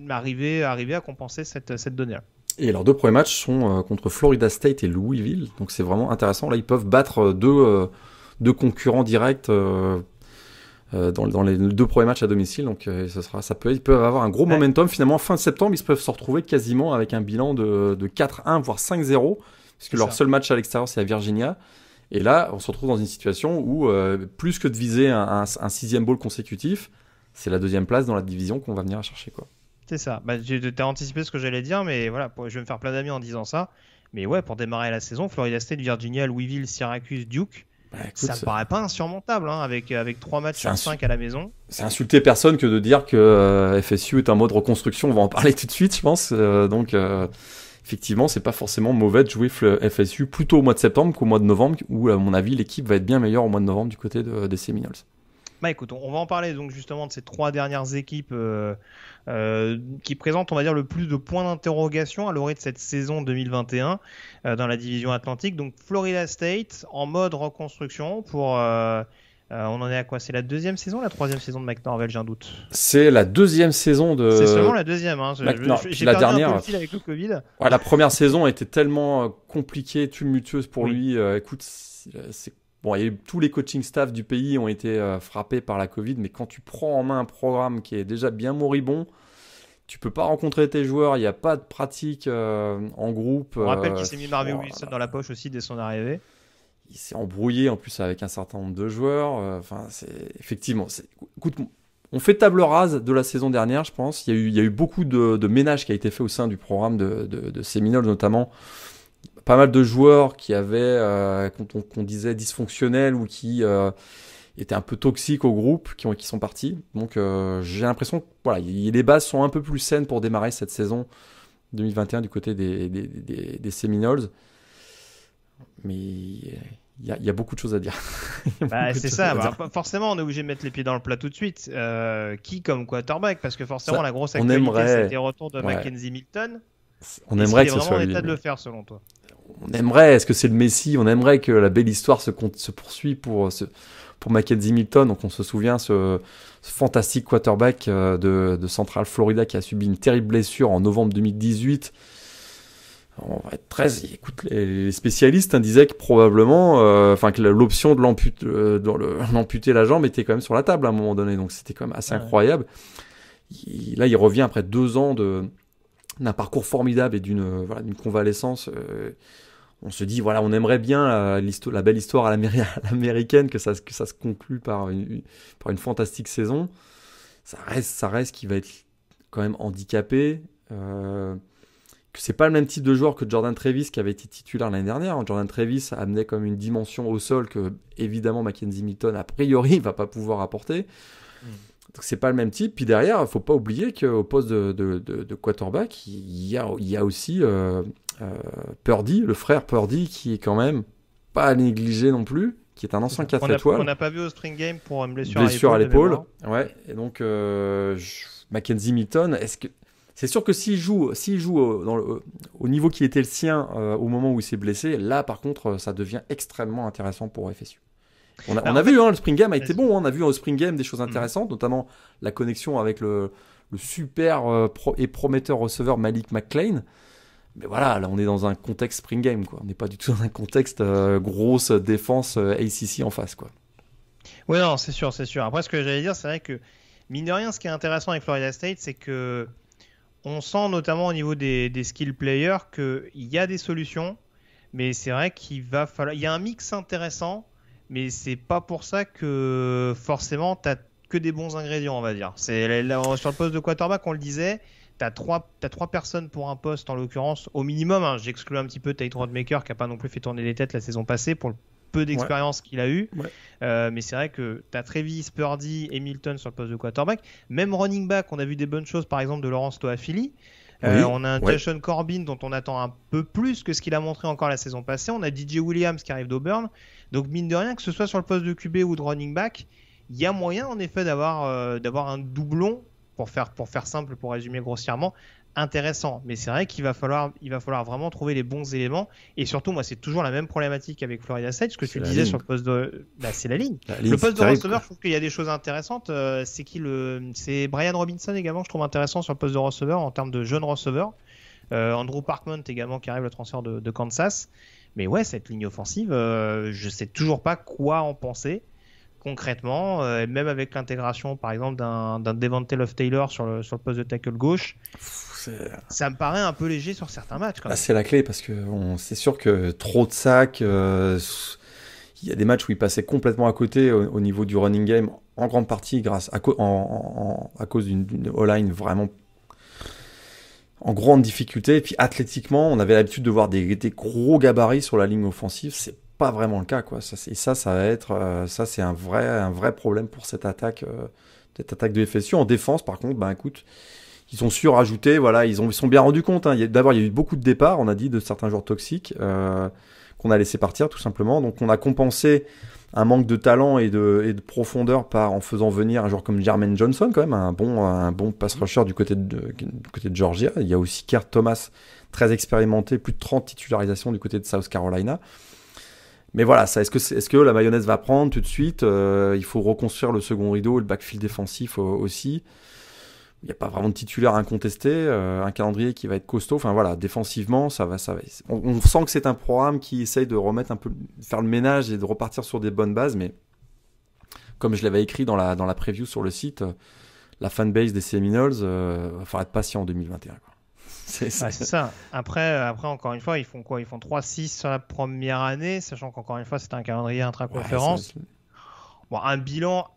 arriver à compenser cette donnée-là. Et leurs 2 premiers matchs sont contre Florida State et Louisville, donc c'est vraiment intéressant. Là, ils peuvent battre deux concurrents directs dans les 2 premiers matchs à domicile, donc ils peuvent avoir un gros momentum. Finalement, fin de septembre, ils peuvent se retrouver quasiment avec un bilan de 4-1, voire 5-0, puisque leur seul match à l'extérieur, c'est à Virginia. Et là, on se retrouve dans une situation où, plus que de viser un 6e bowl consécutif, c'est la 2e place dans la division qu'on va venir chercher, quoi. C'est ça. Tu as anticipé ce que j'allais dire, mais voilà, je vais me faire plein d'amis en disant ça. Mais ouais, pour démarrer la saison, Florida State, Virginia, Louisville, Syracuse, Duke, ça me paraît pas insurmontable, hein, avec 3 matchs sur 5 à la maison. C'est insulter personne que de dire que FSU est en mode reconstruction. On va en parler tout de suite, je pense. Effectivement, c'est pas forcément mauvais de jouer FSU plutôt au mois de septembre qu'au mois de novembre, où, à mon avis, l'équipe va être bien meilleure au mois de novembre du côté des Seminoles. Écoute, on va en parler donc justement de ces 3 dernières équipes qui présentent, on va dire, le plus de points d'interrogation à l'orée de cette saison 2021 dans la division Atlantique. Donc Florida State en mode reconstruction pour... on en est à quoi? C'est la 2e saison ou la 3e saison de McNorvell, j'ai un doute. C'est la 2e saison de... C'est seulement la 2e. Hein. J'ai perdu dernière... un peu le fil avec le Covid. Ouais, la première saison était tellement compliquée, tumultueuse pour lui. Écoute, il y a eu tous les coaching staff du pays ont été frappés par la Covid, mais quand tu prends en main un programme qui est déjà bien moribond, tu peux pas rencontrer tes joueurs, il n'y a pas de pratique en groupe. On rappelle qu'il s'est mis Marvin Wilson dans la poche aussi dès son arrivée. Il s'est embrouillé en plus avec un certain nombre de joueurs. Effectivement, écoute, on fait table rase de la saison dernière, je pense. Il y a eu beaucoup de ménage qui a été fait au sein du programme de Seminoles, notamment. Pas mal de joueurs qui avaient, qu'on disait dysfonctionnels ou qui étaient un peu toxiques au groupe, qui sont partis. Donc j'ai l'impression que les bases sont un peu plus saines pour démarrer cette saison 2021 du côté des Seminoles. Mais Il y a beaucoup de choses à dire. C'est ça. Forcément, on est obligé de mettre les pieds dans le plat tout de suite. Qui comme quarterback? Parce que forcément, la grosse actualité, c'est les retours de Mackenzie Milton. On aimerait que ce soit vraiment en état de le faire, selon toi? On aimerait. Est-ce que c'est le Messi? On aimerait que la belle histoire se poursuit pour Mackenzie Milton. Donc, on se souvient ce fantastique quarterback de Central Florida qui a subi une terrible blessure en novembre 2018. On va être 13. Écoute, les spécialistes disaient que probablement, que l'option de l'amputer la jambe était quand même sur la table à un moment donné. Donc c'était quand même assez incroyable. Là, il revient après 2 ans d'un parcours formidable et d'une convalescence. On se dit, on aimerait bien la belle histoire à l'américaine, que ça se conclue par une fantastique saison. Ça reste qu'il va être quand même handicapé. Que c'est pas le même type de joueur que Jordan Travis qui avait été titulaire l'année dernière. Jordan Travis amenait comme une dimension au sol que évidemment Mackenzie Milton a priori va pas pouvoir apporter. Donc c'est pas le même type. Puis derrière, il faut pas oublier qu'au poste de quarterback, il y a aussi Purdy, le frère Purdy, qui est quand même pas à négliger non plus, qui est un ancien 4 étoiles. On n'a pas vu au spring game pour une blessure à l'épaule. Ouais. Et donc Mackenzie Milton, c'est sûr que s'il joue au niveau qui était le sien au moment où il s'est blessé, là par contre ça devient extrêmement intéressant pour FSU. On a vu, le spring game a été bon, on a vu au spring game des choses intéressantes, notamment la connexion avec le super et prometteur receveur Malik McClain. Mais voilà, là on est dans un contexte spring game, quoi. On n'est pas du tout dans un contexte grosse défense ACC en face, quoi. Oui, non, c'est sûr. Après, ce que j'allais dire, c'est vrai que mine de rien, ce qui est intéressant avec Florida State, c'est que on sent notamment au niveau des skill players qu'il y a des solutions, mais c'est vrai qu'il va falloir. Il y a un mix intéressant, mais c'est pas pour ça que forcément t'as que des bons ingrédients, on va dire. C'est là, sur le poste de quarterback, on le disait, t'as trois personnes pour un poste en l'occurrence au minimum. J'exclus un petit peu Tate Rodemaker qui a pas non plus fait tourner les têtes la saison passée pour le peu d'expérience qu'il a eu. Mais c'est vrai que tu as Travis, Purdy et Milton sur le poste de quarterback. Même running back, on a vu des bonnes choses par exemple de Lawrence Toafili. On a un Jashaun Corbin dont on attend un peu plus que ce qu'il a montré encore la saison passée. On a DJ Williams qui arrive d'Auburn. Donc mine de rien, que ce soit sur le poste de QB ou de running back, il y a moyen en effet d'avoir un doublon, pour faire simple, pour résumer grossièrement, intéressant. Mais c'est vrai qu'il va falloir vraiment trouver les bons éléments. Et surtout, moi, c'est toujours la même problématique avec Florida State. Ce que tu disais sur le poste de... c'est la ligne. Le poste de receveur, je trouve qu'il y a des choses intéressantes. C'est Brian Robinson également, je trouve intéressant sur le poste de receveur en termes de jeunes receveurs. Andrew Parkman également qui arrive, le transfert de Kansas. Mais ouais, cette ligne offensive, je sais toujours pas quoi en penser concrètement, même avec l'intégration par exemple d'un Devontae Love Taylor sur le poste de tackle gauche. Ça me paraît un peu léger sur certains matchs. Quand même. C'est la clé parce que c'est sûr que trop de sacs, il y a des matchs où il passait complètement à côté au niveau du running game, en grande partie à cause d'une O-line vraiment en grande difficulté. Et puis athlétiquement, on avait l'habitude de voir des gros gabarits sur la ligne offensive. C'est pas vraiment le cas, quoi. Ça va être, c'est un vrai problème pour cette attaque de FSU. En défense, par contre, écoute, ils ont su rajouter, ils sont bien rendus compte. D'abord, il y a eu beaucoup de départs, on a dit, de certains joueurs toxiques qu'on a laissé partir, tout simplement. Donc, on a compensé un manque de talent et de profondeur en faisant venir un joueur comme Jermaine Johnson, quand même, un bon pass rusher du côté de Georgia. Il y a aussi Kurt Thomas, très expérimenté, plus de 30 titularisations du côté de South Carolina. Mais voilà, est-ce que la mayonnaise va prendre tout de suite? Il faut reconstruire le second rideau, le backfield défensif aussi. Il n'y a pas vraiment de titulaire incontesté, un calendrier qui va être costaud. Enfin voilà, défensivement, ça va. On sent que c'est un programme qui essaye de remettre un peu, faire le ménage et de repartir sur des bonnes bases. Mais comme je l'avais écrit dans la preview sur le site, la fanbase des Seminoles, va falloir être patient en 2021. Quoi. C'est ça. Après, encore une fois, ils font quoi? Ils font 3-6 sur la première année, sachant qu'encore une fois, c'est un calendrier intra-conférence. Un bilan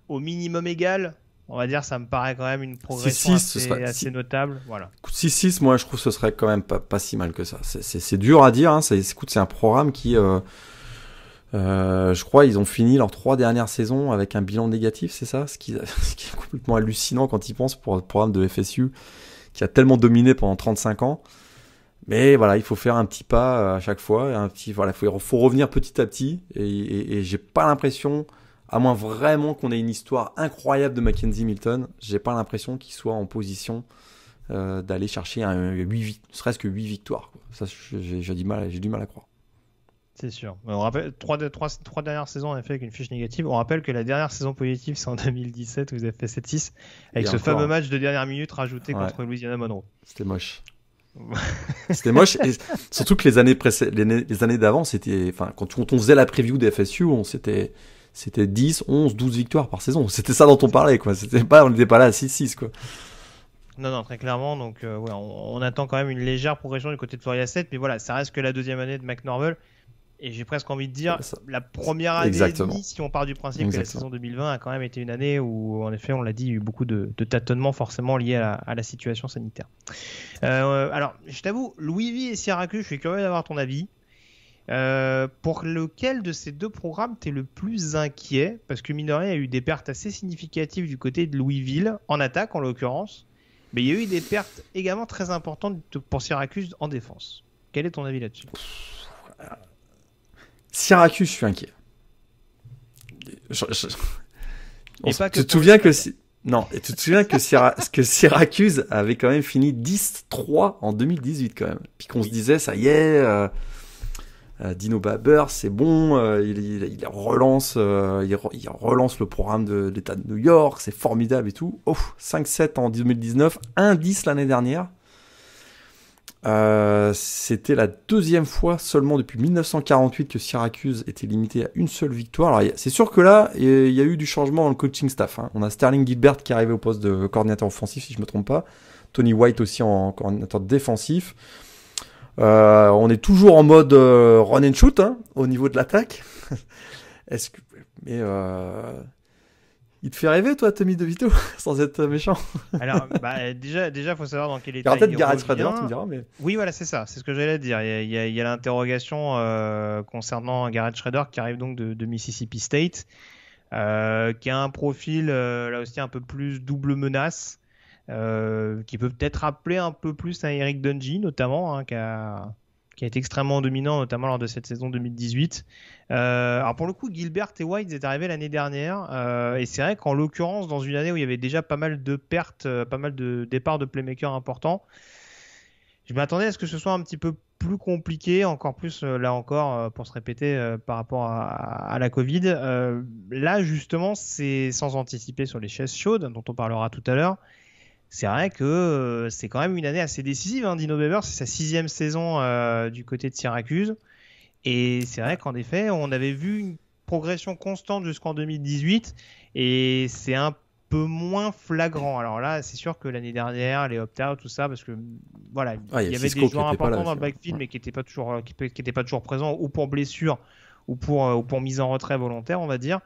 au minimum égal, on va dire, ça me paraît quand même une progression assez notable. Voilà. 6-6, moi, je trouve que ce serait quand même pas si mal que ça. C'est dur à dire. C'est un programme qui, je crois, ils ont fini leurs 3 dernières saisons avec un bilan négatif, c'est ça? Ce qui est complètement hallucinant quand ils pensent pour le programme de FSU qui a tellement dominé pendant 35 ans. Mais voilà, il faut faire un petit pas à chaque fois. Voilà, faut revenir petit à petit. Et j'ai pas l'impression, à moins vraiment qu'on ait une histoire incroyable de Mackenzie Milton, j'ai pas l'impression qu'il soit en position d'aller chercher serait-ce que 8 victoires, quoi. Ça, j'ai du mal à croire. C'est sûr. On rappelle, trois dernières saisons, on a fait avec une fiche négative. On rappelle que la dernière saison positive, c'est en 2017, où vous avez fait 7-6, avec ce fameux match de dernière minute rajouté contre Louisiana Monroe. C'était moche. C'était moche. Et surtout que les années d'avant, c'était, quand on faisait la preview des FSU, c'était 10, 11, 12 victoires par saison. C'était ça dont on parlait, quoi. On n'était pas là à 6-6, quoi. Non, très clairement. Donc, on attend quand même une légère progression du côté de Florida State. Mais voilà, ça reste que la deuxième année de McNorvell. Et j'ai presque envie de dire, la première année et demie, si on part du principe que la saison 2020 a quand même été une année où, en effet, on l'a dit, il y a eu beaucoup de tâtonnements forcément liés à la situation sanitaire. Alors, je t'avoue, Louisville et Syracuse, je suis curieux d'avoir ton avis. Pour lequel de ces deux programmes t'es le plus inquiet? Parce que mine de rien, il y a eu des pertes assez significatives du côté de Louisville, en attaque en l'occurrence. Mais il y a eu des pertes également très importantes pour Syracuse en défense. Quel est ton avis là-dessus? Syracuse, je suis inquiet. Tu te souviens que Syracuse avait quand même fini 10-3 en 2018 quand même. Puis qu'on se disait, ça y est, Dino Babers, c'est bon, il relance le programme de l'État de New York, c'est formidable et tout. 5-7 en 2019, 1-10 l'année dernière. C'était la deuxième fois seulement depuis 1948 que Syracuse était limité à une seule victoire. Alors, c'est sûr que là, il y a eu du changement dans le coaching staff, hein. On a Sterling Gilbert qui est arrivé au poste de coordinateur offensif, si je ne me trompe pas. Tony White aussi en coordinateur défensif. On est toujours en mode run and shoot, hein, au niveau de l'attaque. Il te fait rêver, toi, Tommy DeVito, sans être méchant? Alors, déjà, faut savoir dans quel état il y aura peut-être Garrett Schrader, tu me diras. Mais... Oui, voilà, c'est ça. C'est ce que j'allais te dire. Il y a l'interrogation concernant Garrett Schrader qui arrive donc de Mississippi State, qui a un profil, là aussi, un peu plus double menace, qui peut peut-être rappeler un peu plus à Eric Dungey, notamment, hein, qui a été extrêmement dominant, notamment lors de cette saison 2018. Alors pour le coup, Gilbert et White est arrivé l'année dernière, et c'est vrai qu'en l'occurrence, dans une année où il y avait déjà pas mal de pertes, pas mal de départs de playmakers importants, je m'attendais à ce que ce soit un petit peu plus compliqué, encore plus là encore, pour se répéter par rapport à la Covid. Là justement, c'est sans anticiper sur les chaises chaudes, dont on parlera tout à l'heure. C'est vrai que c'est quand même une année assez décisive, hein. Dino Babers, c'est sa 6e saison du côté de Syracuse. Et c'est vrai qu'en effet, on avait vu une progression constante jusqu'en 2018. Et c'est un peu moins flagrant. Alors là, c'est sûr que l'année dernière, les opt-out, tout ça, parce que voilà, il y avait des joueurs importants dans le backfield, mais qui n'étaient pas toujours présents, ou pour blessure, ou pour mise en retrait volontaire, on va dire.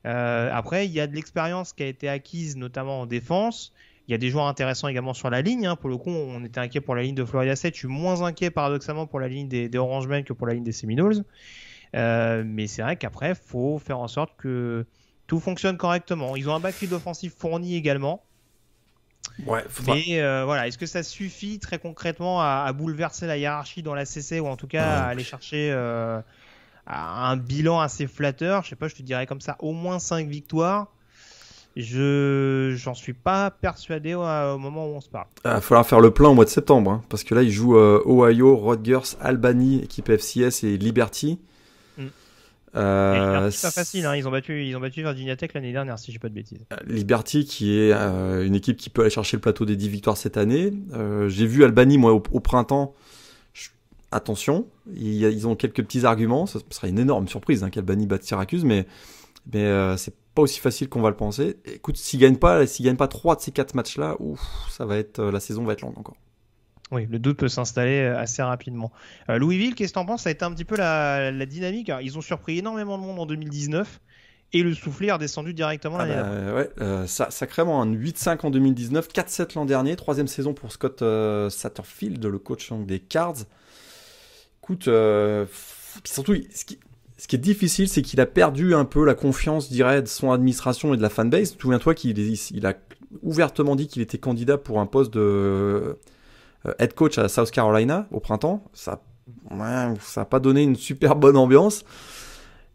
Après, il y a de l'expérience qui a été acquise, notamment en défense. Il y a des joueurs intéressants également sur la ligne, hein. Pour le coup, on était inquiet pour la ligne de Florida State. Je suis moins inquiet paradoxalement pour la ligne des Orangemen que pour la ligne des Seminoles. Mais c'est vrai qu'après, il faut faire en sorte que tout fonctionne correctement. Ils ont un backfield offensif fourni également. Ouais, mais voilà, est-ce que ça suffit très concrètement à bouleverser la hiérarchie dans la CC, ou en tout cas à aller chercher un bilan assez flatteur? Je sais pas, je te dirais comme ça, au moins 5 victoires. J'en suis pas persuadé au moment où on se parle. Il va falloir faire le plein au mois de septembre, hein, parce que là ils jouent Ohio, Rutgers, Albany, équipe FCS, et Liberty. C'est pas facile, hein. Ils ont battu Virginia Tech l'année dernière, si je dis pas de bêtises. Liberty qui est une équipe qui peut aller chercher le plateau des 10 victoires cette année. J'ai vu Albany moi au printemps. Attention, ils ont quelques petits arguments. Ça serait une énorme surprise, hein, qu'Albany batte Syracuse, mais c'est pas aussi facile qu'on va le penser. Écoute, s'ils gagnent pas 3 de ces 4 matchs-là, la saison va être longue encore. Oui, le doute peut s'installer assez rapidement. Louisville, qu'est-ce que t'en penses? Ça a été un petit peu la dynamique. Alors, ils ont surpris énormément de monde en 2019 et le soufflet est redescendu directement l'année d'après. Sacrément, un 8-5 en 2019, 4-7 l'an dernier, 3e saison pour Scott Satterfield, le coach des Cards. Écoute, surtout, ce qui est difficile, c'est qu'il a perdu un peu la confiance, je dirais, de son administration et de la fanbase. Souviens-toi qu'il a ouvertement dit qu'il était candidat pour un poste de head coach à South Carolina au printemps. Ça a pas donné une super bonne ambiance.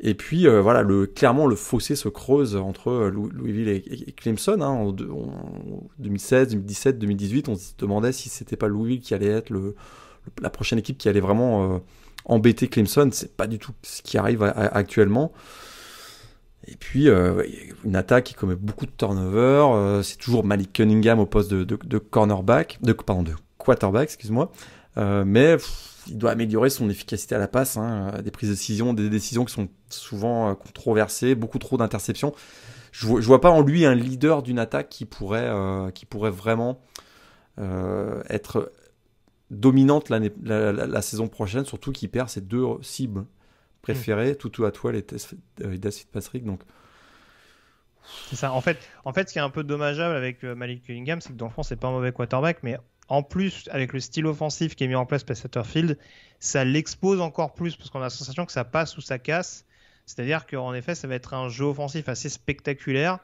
Et puis voilà, clairement le fossé se creuse entre Louisville et Clemson. En 2016, 2017, 2018, on se demandait si c'était pas Louisville qui allait être la prochaine équipe qui allait vraiment embêter Clemson. C'est pas du tout ce qui arrive actuellement. Et puis une attaque qui commet beaucoup de turnover. C'est toujours Malik Cunningham au poste de quarterback, excuse-moi. Mais il doit améliorer son efficacité à la passe, des prises de décision, des décisions qui sont souvent controversées, beaucoup trop d'interceptions. Je vois pas en lui un leader d'une attaque qui pourrait vraiment être dominante la saison prochaine, surtout qu'il perd ses 2 cibles préférées, Tutu Atwell et Des Fitzpatrick. Donc c'est ça. En fait, ce qui est un peu dommageable avec Malik Cunningham, c'est que dans le fond, c'est pas un mauvais quarterback, mais en plus, avec le style offensif qui est mis en place par Satterfield, ça l'expose encore plus parce qu'on a la sensation que ça passe ou ça casse. C'est-à-dire qu'en effet, ça va être un jeu offensif assez spectaculaire,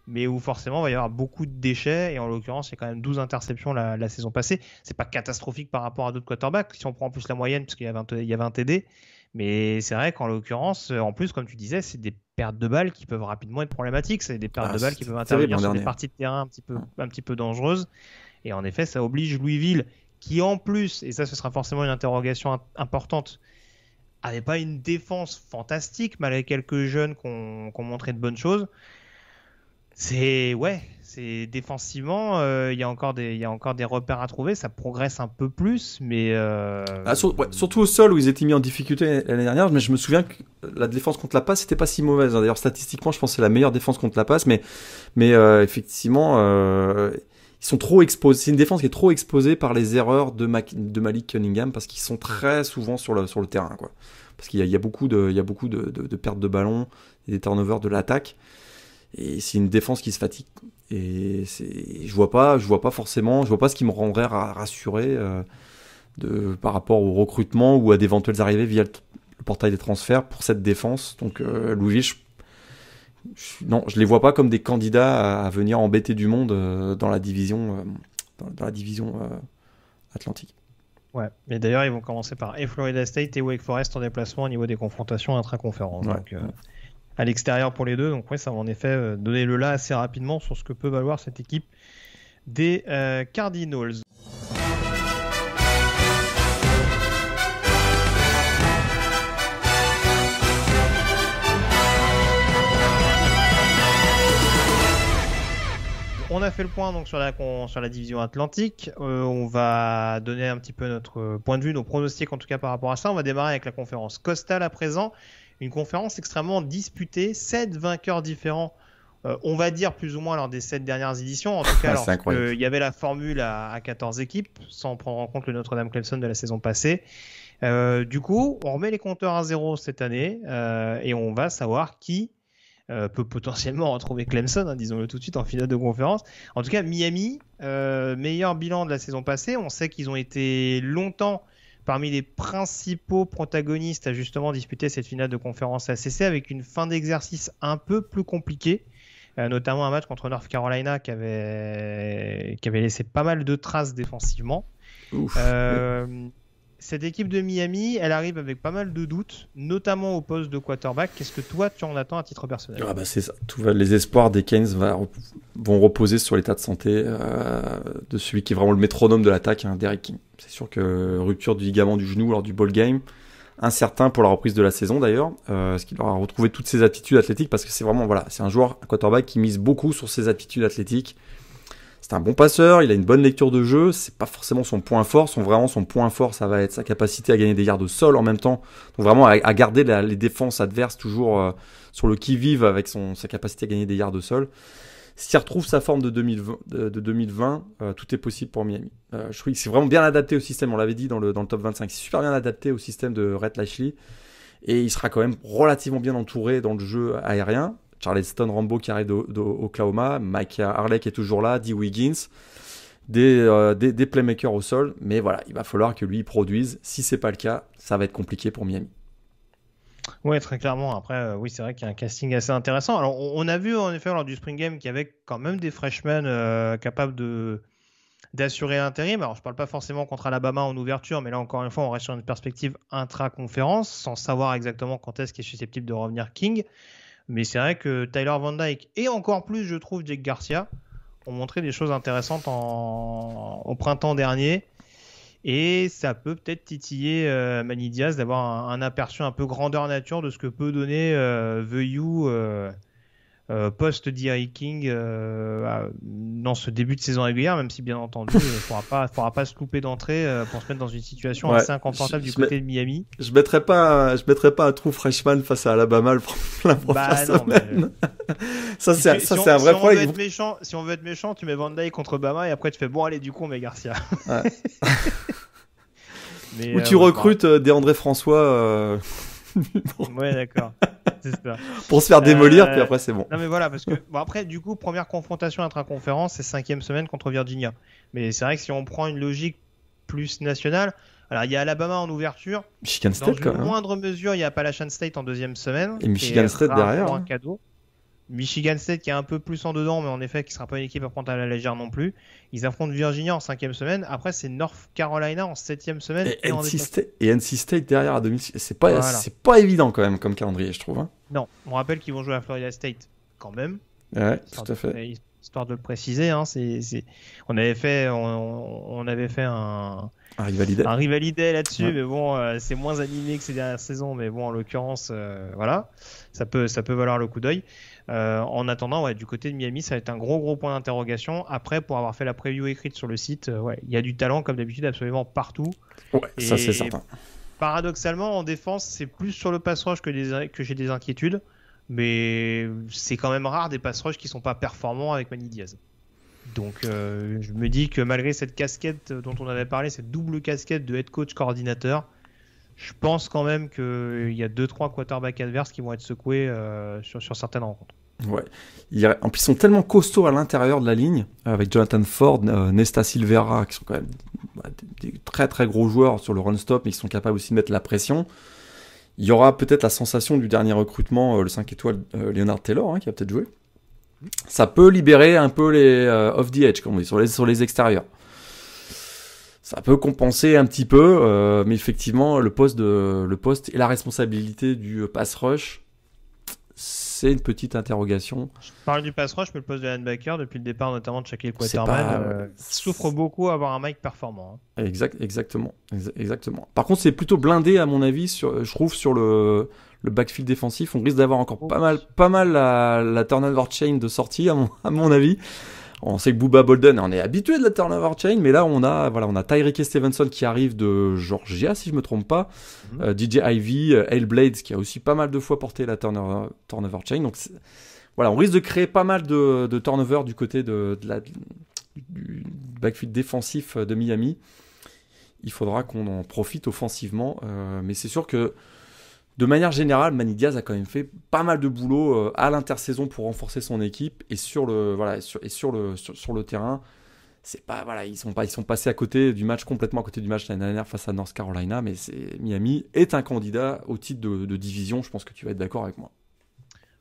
mais où forcément il va y avoir beaucoup de déchets. Et en l'occurrence, il y a quand même 12 interceptions la saison passée. C'est pas catastrophique par rapport à d'autres quarterbacks, si on prend en plus la moyenne, parce qu'il y avait un TD. Mais c'est vrai qu'en l'occurrence, en plus, comme tu disais, c'est des pertes de balles qui peuvent rapidement être problématiques. C'est des pertes de balles qui peuvent intervenir sur des parties de terrain un petit peu dangereuses. Et en effet, ça oblige Louisville, qui en plus, et ça ce sera forcément une interrogation importante, avait pas une défense fantastique, malgré quelques jeunes qui ont montré de bonnes choses. C'est défensivement, il y a encore des repères à trouver, ça progresse un peu plus, mais surtout au sol où ils étaient mis en difficulté l'année dernière. Mais je me souviens que la défense contre la passe c'était pas si mauvaise. D'ailleurs statistiquement, je pense que c'est la meilleure défense contre la passe, mais effectivement ils sont trop exposés. C'est une défense qui est trop exposée par les erreurs de Malik Cunningham parce qu'ils sont très souvent sur le terrain, quoi. Parce qu'il y a beaucoup de pertes de ballon et des turnovers de l'attaque. Et c'est une défense qui se fatigue. Et je vois pas forcément, je vois pas ce qui me rendrait rassuré par rapport au recrutement ou à d'éventuelles arrivées via le portail des transferts pour cette défense. Donc Louisville, je les vois pas comme des candidats à venir embêter du monde dans la division Atlantique. Ouais, mais d'ailleurs ils vont commencer par Florida State et Wake Forest en déplacement au niveau des confrontations intra-conférences. Ouais. Donc à l'extérieur pour les deux, donc ça va en effet donner le là assez rapidement sur ce que peut valoir cette équipe des Cardinals. On a fait le point donc sur la division Atlantique. On va donner un petit peu notre point de vue, nos pronostics en tout cas par rapport à ça. On va démarrer avec la conférence Coastal à présent. Une conférence extrêmement disputée, 7 vainqueurs différents, on va dire plus ou moins lors des 7 dernières éditions. En tout cas, il y avait la formule à 14 équipes, sans prendre en compte le Notre-Dame Clemson de la saison passée. Du coup, on remet les compteurs à 0 cette année et on va savoir qui peut potentiellement retrouver Clemson, disons-le tout de suite, en finale de conférence. En tout cas, Miami, meilleur bilan de la saison passée. On sait qu'ils ont été longtemps parmi les principaux protagonistes à justement disputer cette finale de conférence ACC avec une fin d'exercice un peu plus compliquée, notamment un match contre North Carolina qui avait laissé pas mal de traces défensivement. Cette équipe de Miami, elle arrive avec pas mal de doutes, notamment au poste de quarterback. Qu'est-ce que toi, tu en attends à titre personnel ? C'est ça. Les espoirs des Canes vont reposer sur l'état de santé de celui qui est vraiment le métronome de l'attaque, Derek King. C'est sûr que rupture du ligament du genou lors du ball game, incertain pour la reprise de la saison d'ailleurs, parce qu'il aura retrouvé toutes ses aptitudes athlétiques, parce que c'est vraiment, c'est un quarterback qui mise beaucoup sur ses aptitudes athlétiques. C'est un bon passeur, il a une bonne lecture de jeu, c'est pas forcément son point fort, son point fort, ça va être sa capacité à gagner des yards au sol en même temps, donc vraiment à garder les défenses adverses toujours sur le qui-vive avec sa capacité à gagner des yards au sol. S'il retrouve sa forme de 2020, tout est possible pour Miami. Je trouve que c'est vraiment bien adapté au système, on l'avait dit dans le top 25, c'est super bien adapté au système de Rhett Lashlee, et il sera quand même relativement bien entouré dans le jeu aérien. Charleston Rambo qui arrive d'Oklahoma, Mike Harley qui est toujours là, Dee Wiggins, des playmakers au sol, mais voilà, il va falloir que lui produise. Si c'est pas le cas, ça va être compliqué pour Miami. Oui, très clairement. Après, oui, c'est vrai qu'il y a un casting assez intéressant. Alors, on a vu en effet lors du Spring Game qu'il y avait quand même des freshmen capables d'assurer l'intérim. Alors, je parle pas forcément contre Alabama en ouverture, mais là, encore une fois, on reste sur une perspective intra-conférence, sans savoir exactement quand est-ce qu'il est susceptible de revenir King. Mais c'est vrai que Tyler Van Dyke, et encore plus, je trouve, Jake Garcia, ont montré des choses intéressantes au printemps dernier. Et ça peut peut-être titiller Manny Diaz d'avoir un aperçu un peu grandeur nature de ce que peut donner The U post-D.I. King dans ce début de saison régulière, même si bien entendu il ne faudra pas se louper d'entrée pour se mettre dans une situation assez inconfortable du côté de Miami. Je mettrais pas un trou freshman face à Alabama la première semaine. Ça c'est un vrai problème. Si on veut être méchant, tu mets Van Dyke contre Bama et après tu fais bon allez du coup on met Garcia. Ouais. Ou tu recrutes DeAndre François. Ouais, d'accord. C'est ça. Pour se faire démolir, puis après c'est bon. Non mais voilà, parce que après du coup première confrontation intra-conférence, c'est 5e semaine contre Virginia. Mais c'est vrai que si on prend une logique plus nationale, alors il y a Alabama en ouverture, Michigan State dans une moindre mesure, il y a Appalachian State en 2e semaine et Michigan State derrière. Un cadeau. Michigan State qui est un peu plus en dedans, mais en effet qui sera pas une équipe à prendre à la légère non plus. Ils affrontent Virginia en 5e semaine. Après c'est North Carolina en 7e semaine. Et NC State derrière à domicile. C'est pas évident quand même comme calendrier, je trouve. Hein. Non, on rappelle qu'ils vont jouer à Florida State quand même. Ouais, tout à fait. Histoire de le préciser, hein, on avait fait un Rivalidé là-dessus, ouais. Mais bon, c'est moins animé que ces dernières saisons, mais bon, en l'occurrence, voilà, ça peut valoir le coup d'œil. En attendant, ouais, du côté de Miami, ça va être un gros point d'interrogation. Après, pour avoir fait la preview écrite sur le site, il y a du talent comme d'habitude absolument partout. Ouais, ça c'est certain. Paradoxalement, en défense, c'est plus sur le pass rush que j'ai des inquiétudes. Mais c'est quand même rare des pass rush qui sont pas performants avec Manny Diaz. Donc je me dis que malgré cette casquette dont on avait parlé, cette double casquette de head coach coordinateur, je pense quand même qu'il y a 2-3 quarterbacks adverses qui vont être secoués sur certaines rencontres. Ouais. En plus, ils sont tellement costauds à l'intérieur de la ligne, avec Jonathan Ford, Nesta Silvera, qui sont quand même des très très gros joueurs sur le run stop, mais qui sont capables aussi de mettre la pression. Il y aura peut-être la sensation du dernier recrutement, le 5 étoiles Leonard Taylor, qui va peut-être jouer. Ça peut libérer un peu les off the edge, comme on dit, sur les extérieurs. Ça peut compenser un petit peu, mais effectivement, le poste et la responsabilité du pass rush, c'est une petite interrogation. Je parle du pass rush, mais le poste de linebacker, depuis le départ notamment de Shaquille Quaterman, souffre beaucoup à avoir un mec performant. Hein. Exactement. Par contre, c'est plutôt blindé à mon avis, je trouve, sur le backfield défensif. On risque d'avoir encore pas mal la turnover chain de sortie, à mon avis. On sait que Booba Bolden, on est habitué de la turnover chain, mais là on a Tyreek Stevenson qui arrive de Georgia, si je me trompe pas, DJ Ivy, Hale Blades qui a aussi pas mal de fois porté la turnover chain. Donc voilà, on risque de créer pas mal de turnover du côté du backfield défensif de Miami. Il faudra qu'on en profite offensivement, mais c'est sûr que de manière générale, Manny Diaz a quand même fait pas mal de boulot à l'intersaison pour renforcer son équipe et sur le terrain. C'est pas ils sont passés complètement à côté du match l'année dernière face à North Carolina, mais Miami est un candidat au titre de division. Je pense que tu vas être d'accord avec moi.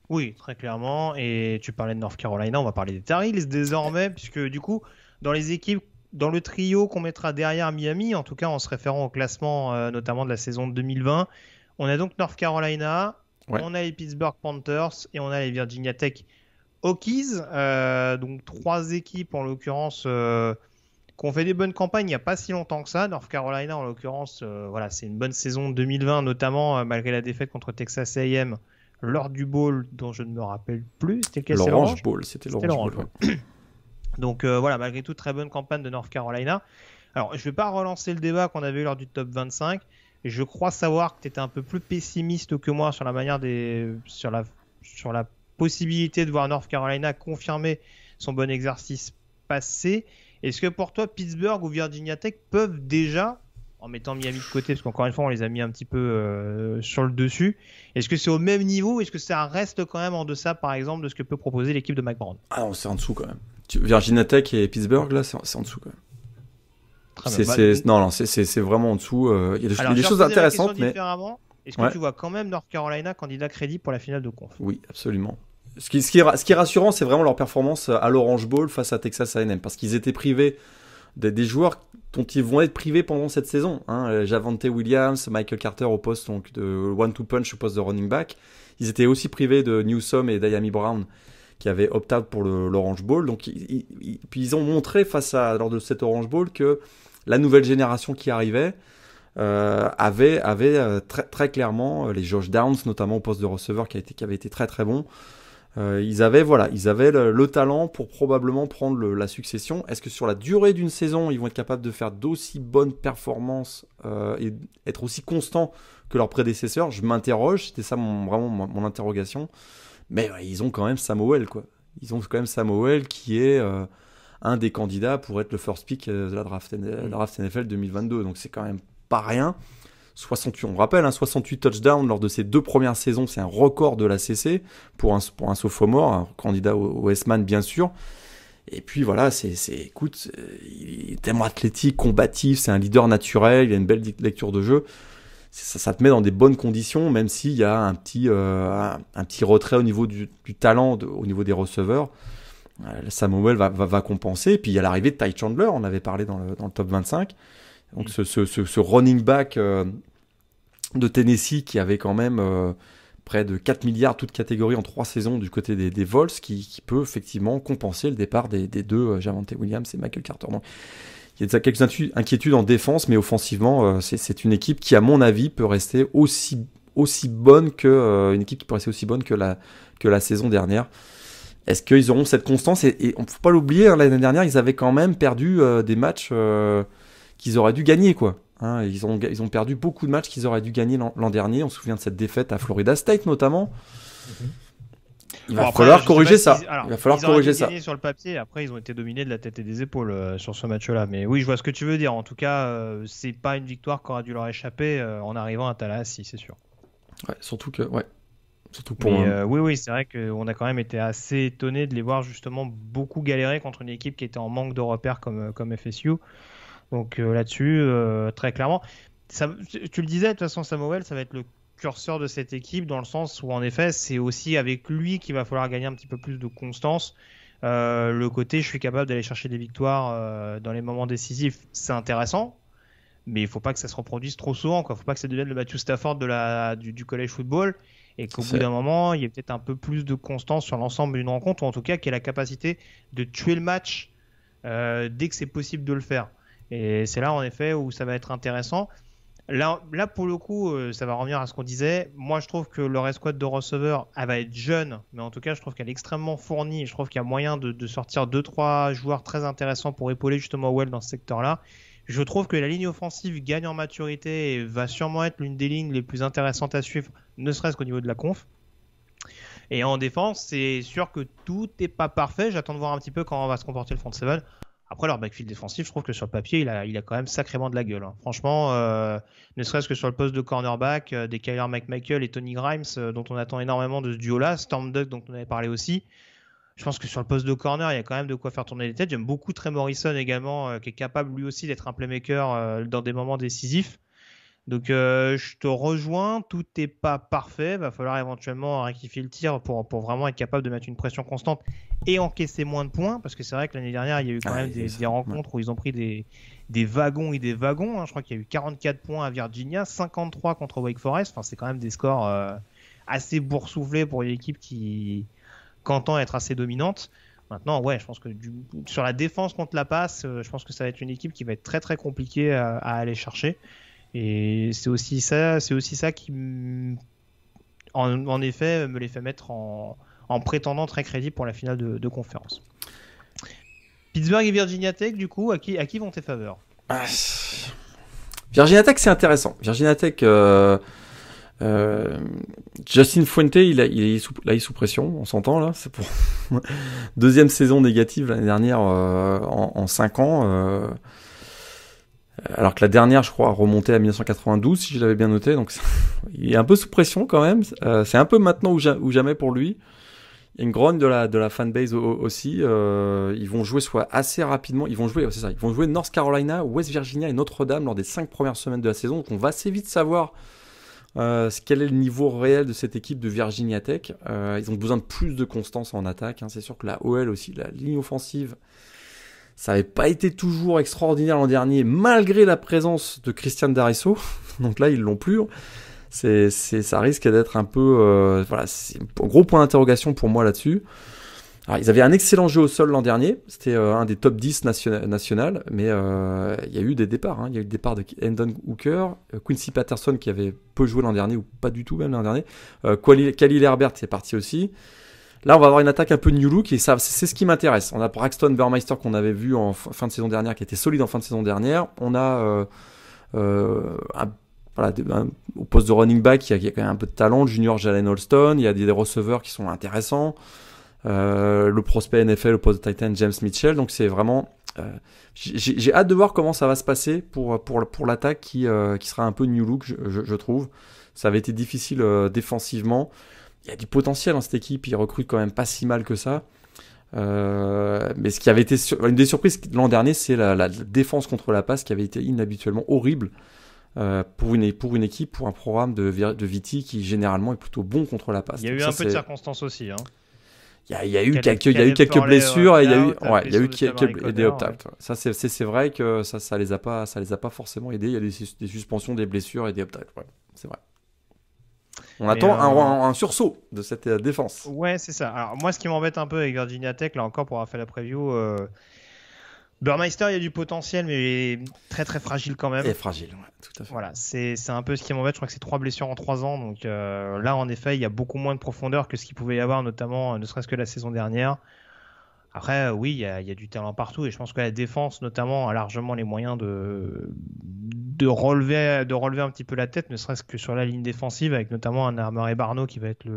Oui, très clairement. Et tu parlais de North Carolina, on va parler des Tar Heels désormais, puisque du coup, dans les équipes, dans le trio qu'on mettra derrière Miami, en tout cas en se référant au classement notamment de la saison 2020. On a donc North Carolina, on a les Pittsburgh Panthers et on a les Virginia Tech Hokies. Donc 3 équipes en l'occurrence qui ont fait des bonnes campagnes il n'y a pas si longtemps que ça. North Carolina en l'occurrence, c'est une bonne saison 2020 notamment malgré la défaite contre Texas A&M lors du bowl dont je ne me rappelle plus. C'était quel l'Orange Bowl, c'était l'Orange Bowl. Ouais. Donc malgré tout très bonne campagne de North Carolina. Alors je ne vais pas relancer le débat qu'on avait eu lors du top 25. Et je crois savoir que tu étais un peu plus pessimiste que moi sur la manière sur la possibilité de voir North Carolina confirmer son bon exercice passé. Est-ce que pour toi, Pittsburgh ou Virginia Tech peuvent déjà, en mettant Miami de côté, parce qu'encore une fois, on les a mis un petit peu sur le dessus, est-ce que c'est au même niveau? Est-ce que ça reste quand même en deçà, par exemple, de ce que peut proposer l'équipe de Mike Brown? Ah non, c'est en dessous quand même. Virginia Tech et Pittsburgh, là, c'est en dessous quand même. C'est vraiment en dessous. Il y a des choses intéressantes, mais est-ce que tu vois quand même North Carolina candidat crédit pour la finale de conf? Oui, absolument. Ce qui est rassurant, c'est vraiment leur performance à l'Orange Bowl face à Texas A&M, parce qu'ils étaient privés des joueurs dont ils vont être privés pendant cette saison. Javonte Williams, Michael Carter au poste donc, de one-two punch au poste de running back. Ils étaient aussi privés de Newsome et Diami Brown qui avaient opt-out pour l'Orange Bowl. Donc, puis ils ont montré lors de cet Orange Bowl que la nouvelle génération qui arrivait avait très, très clairement les Josh Downs, notamment au poste de receveur qui avait été très très bon. Ils avaient le talent pour probablement prendre la succession. Est-ce que sur la durée d'une saison, ils vont être capables de faire d'aussi bonnes performances et être aussi constants que leurs prédécesseurs? Je m'interroge, c'était ça vraiment mon interrogation. Mais ils ont quand même Samuel, quoi. Ils ont quand même Samuel qui est un des candidats pour être le first pick de la draft NFL 2022. Donc c'est quand même pas rien. 68, on rappelle, 68 touchdowns lors de ses 2 premières saisons, c'est un record de la CC pour un sophomore, un candidat au S-Man bien sûr. Et puis voilà, écoute, il est tellement athlétique, combatif, c'est un leader naturel, il a une belle lecture de jeu. Ça te met dans des bonnes conditions, même s'il y a un petit retrait au niveau du talent, au niveau des receveurs. Samuel va compenser. Et puis il y a l'arrivée de Ty Chandler, on avait parlé dans le top 25. Donc ce running back de Tennessee qui avait quand même près de 4 milliards toutes catégories en 3 saisons du côté des Vols qui peut effectivement compenser le départ des deux Javonte Williams et Michael Carter. Donc, il y a quelques inquiétudes en défense, mais offensivement, c'est une équipe qui, à mon avis, peut rester aussi bonne une équipe qui peut rester aussi bonne que la saison dernière. Est-ce qu'ils auront cette constance? Et on ne faut pas l'oublier, l'année dernière, ils avaient quand même perdu des matchs qu'ils auraient dû gagner, quoi. Ils ont perdu beaucoup de matchs qu'ils auraient dû gagner l'an dernier. On se souvient de cette défaite à Florida State, notamment. Il va falloir corriger ça. Il va falloir corriger ça. Sur le papier, après ils ont été dominés de la tête et des épaules sur ce match-là. Mais oui, je vois ce que tu veux dire. En tout cas, c'est pas une victoire qui aura dû leur échapper en arrivant à Tallahassee, c'est sûr. Ouais, surtout pour. Oui, c'est vrai qu'on a quand même été assez étonnés de les voir justement beaucoup galérer contre une équipe qui était en manque de repères comme FSU. Donc là-dessus, très clairement, tu le disais, de toute façon, Samuel, ça va être le curseur de cette équipe dans le sens où en effet c'est aussi avec lui qu'il va falloir gagner un petit peu plus de constance. Le côté je suis capable d'aller chercher des victoires dans les moments décisifs, c'est intéressant, mais il faut pas que ça se reproduise trop souvent, quoi. Faut pas que ça devienne le Matthew Stafford du college football et qu'au bout d'un moment il y ait peut-être un peu plus de constance sur l'ensemble d'une rencontre, ou en tout cas qu'il ait la capacité de tuer le match dès que c'est possible de le faire. Et c'est là en effet où ça va être intéressant. Là, pour le coup, ça va revenir à ce qu'on disait. Moi, je trouve que leur escouade de receveurs, elle va être jeune, mais en tout cas, je trouve qu'elle est extrêmement fournie. Je trouve qu'il y a moyen de sortir 2-3 joueurs très intéressants pour épauler justement Well dans ce secteur-là. Je trouve que la ligne offensive gagne en maturité et va sûrement être l'une des lignes les plus intéressantes à suivre, ne serait-ce qu'au niveau de la conf. Et en défense, c'est sûr que tout n'est pas parfait. J'attends de voir un petit peu comment va se comporter le front seven. Après, leur backfield défensif, je trouve que sur le papier, il a quand même sacrément de la gueule. Franchement, ne serait-ce que sur le poste de cornerback, des Kyler McMichael et Tony Grimes, dont on attend énormément de ce duo-là, Storm Duck, dont on avait parlé aussi. Je pense que sur le poste de corner, il y a quand même de quoi faire tourner les têtes. J'aime beaucoup Trey Morrison également, qui est capable lui aussi d'être un playmaker dans des moments décisifs. Donc, je te rejoins, tout n'est pas parfait. Il va falloir éventuellement rectifier le tir pour vraiment être capable de mettre une pression constante et encaisser moins de points. Parce que c'est vrai que l'année dernière, il y a eu quand même des rencontres où ils ont pris des wagons et des wagons. Je crois qu'il y a eu 44 points à Virginia, 53 contre Wake Forest. Enfin, c'est quand même des scores assez boursouflés pour une équipe qui entend être assez dominante. Maintenant, ouais, je pense que sur la défense contre la passe, je pense que ça va être une équipe qui va être très très compliquée à aller chercher. Et c'est aussi ça qui, en effet, me les fait mettre en prétendant très crédible pour la finale de conférence. Pittsburgh et Virginia Tech, du coup, à qui vont tes faveurs? Virginia Tech, c'est intéressant. Virginia Tech, Justin Fuente, il est sous pression, on s'entend là. C'est pour deuxième saison négative l'année dernière en 5 ans. Alors que la dernière, je crois, remontait à 1992, si je l'avais bien noté. Donc, il est un peu sous pression quand même. C'est un peu maintenant ou jamais pour lui. Il y a une grogne de la fanbase aussi. Ils vont jouer soit assez rapidement. Ils vont jouer North Carolina, West Virginia et Notre-Dame lors des 5 premières semaines de la saison. Donc, on va assez vite savoir quel est le niveau réel de cette équipe de Virginia Tech. Ils ont besoin de plus de constance en attaque. C'est sûr que la OL aussi, la ligne offensive, Ça n'avait pas été toujours extraordinaire l'an dernier, malgré la présence de Christian D'Arisso. Donc là, ils l'ont plus. Ça risque d'être un peu... c'est un gros point d'interrogation pour moi là-dessus. Alors, ils avaient un excellent jeu au sol l'an dernier. C'était un des top 10 national. Mais il y a eu des départs. Il y a eu le départ de Hendon Hooker, Quincy Patterson qui avait peu joué l'an dernier, ou pas du tout même l'an dernier. Khalil Herbert qui est parti aussi. Là, on va avoir une attaque un peu new look et ça, c'est ce qui m'intéresse. On a Braxton Burmeister qu'on avait vu en fin de saison dernière, qui était solide en fin de saison dernière. On a au poste de running back, il y a quand même un peu de talent. Le junior Jalen Alston, il y a des receveurs qui sont intéressants. Le prospect NFL au poste de Titan James Mitchell. Donc c'est vraiment... j'ai hâte de voir comment ça va se passer pour l'attaque qui sera un peu new look, je trouve. Ça avait été difficile défensivement. Il y a du potentiel dans cette équipe, ils recrutent quand même pas si mal que ça. Mais ce qui avait été une des surprises l'an dernier, c'est la défense contre la passe qui avait été inhabituellement horrible pour une équipe, pour un programme de Viti qui généralement est plutôt bon contre la passe. Il y a eu un peu de circonstances aussi. Il y a eu quelques blessures et il y a eu des opt-outs. Ça c'est vrai que ça les a pas forcément aidés. Il y a des suspensions, des blessures et des opt-outs. Ouais, c'est vrai. On attend un sursaut de cette défense. Ouais, c'est ça. Alors moi, ce qui m'embête un peu avec Virginia Tech, là encore pour avoir fait la preview, Burmeister, il y a du potentiel, mais très très fragile quand même. Il est fragile, ouais, tout à fait. Voilà, c'est un peu ce qui m'embête. Je crois que c'est 3 blessures en 3 ans, donc là en effet, il y a beaucoup moins de profondeur que ce qu'il pouvait y avoir, notamment ne serait-ce que la saison dernière. Après, oui, il y a du talent partout et je pense que la défense, notamment, a largement les moyens de relever un petit peu la tête, ne serait-ce que sur la ligne défensive, avec notamment un Armor et Barno qui va être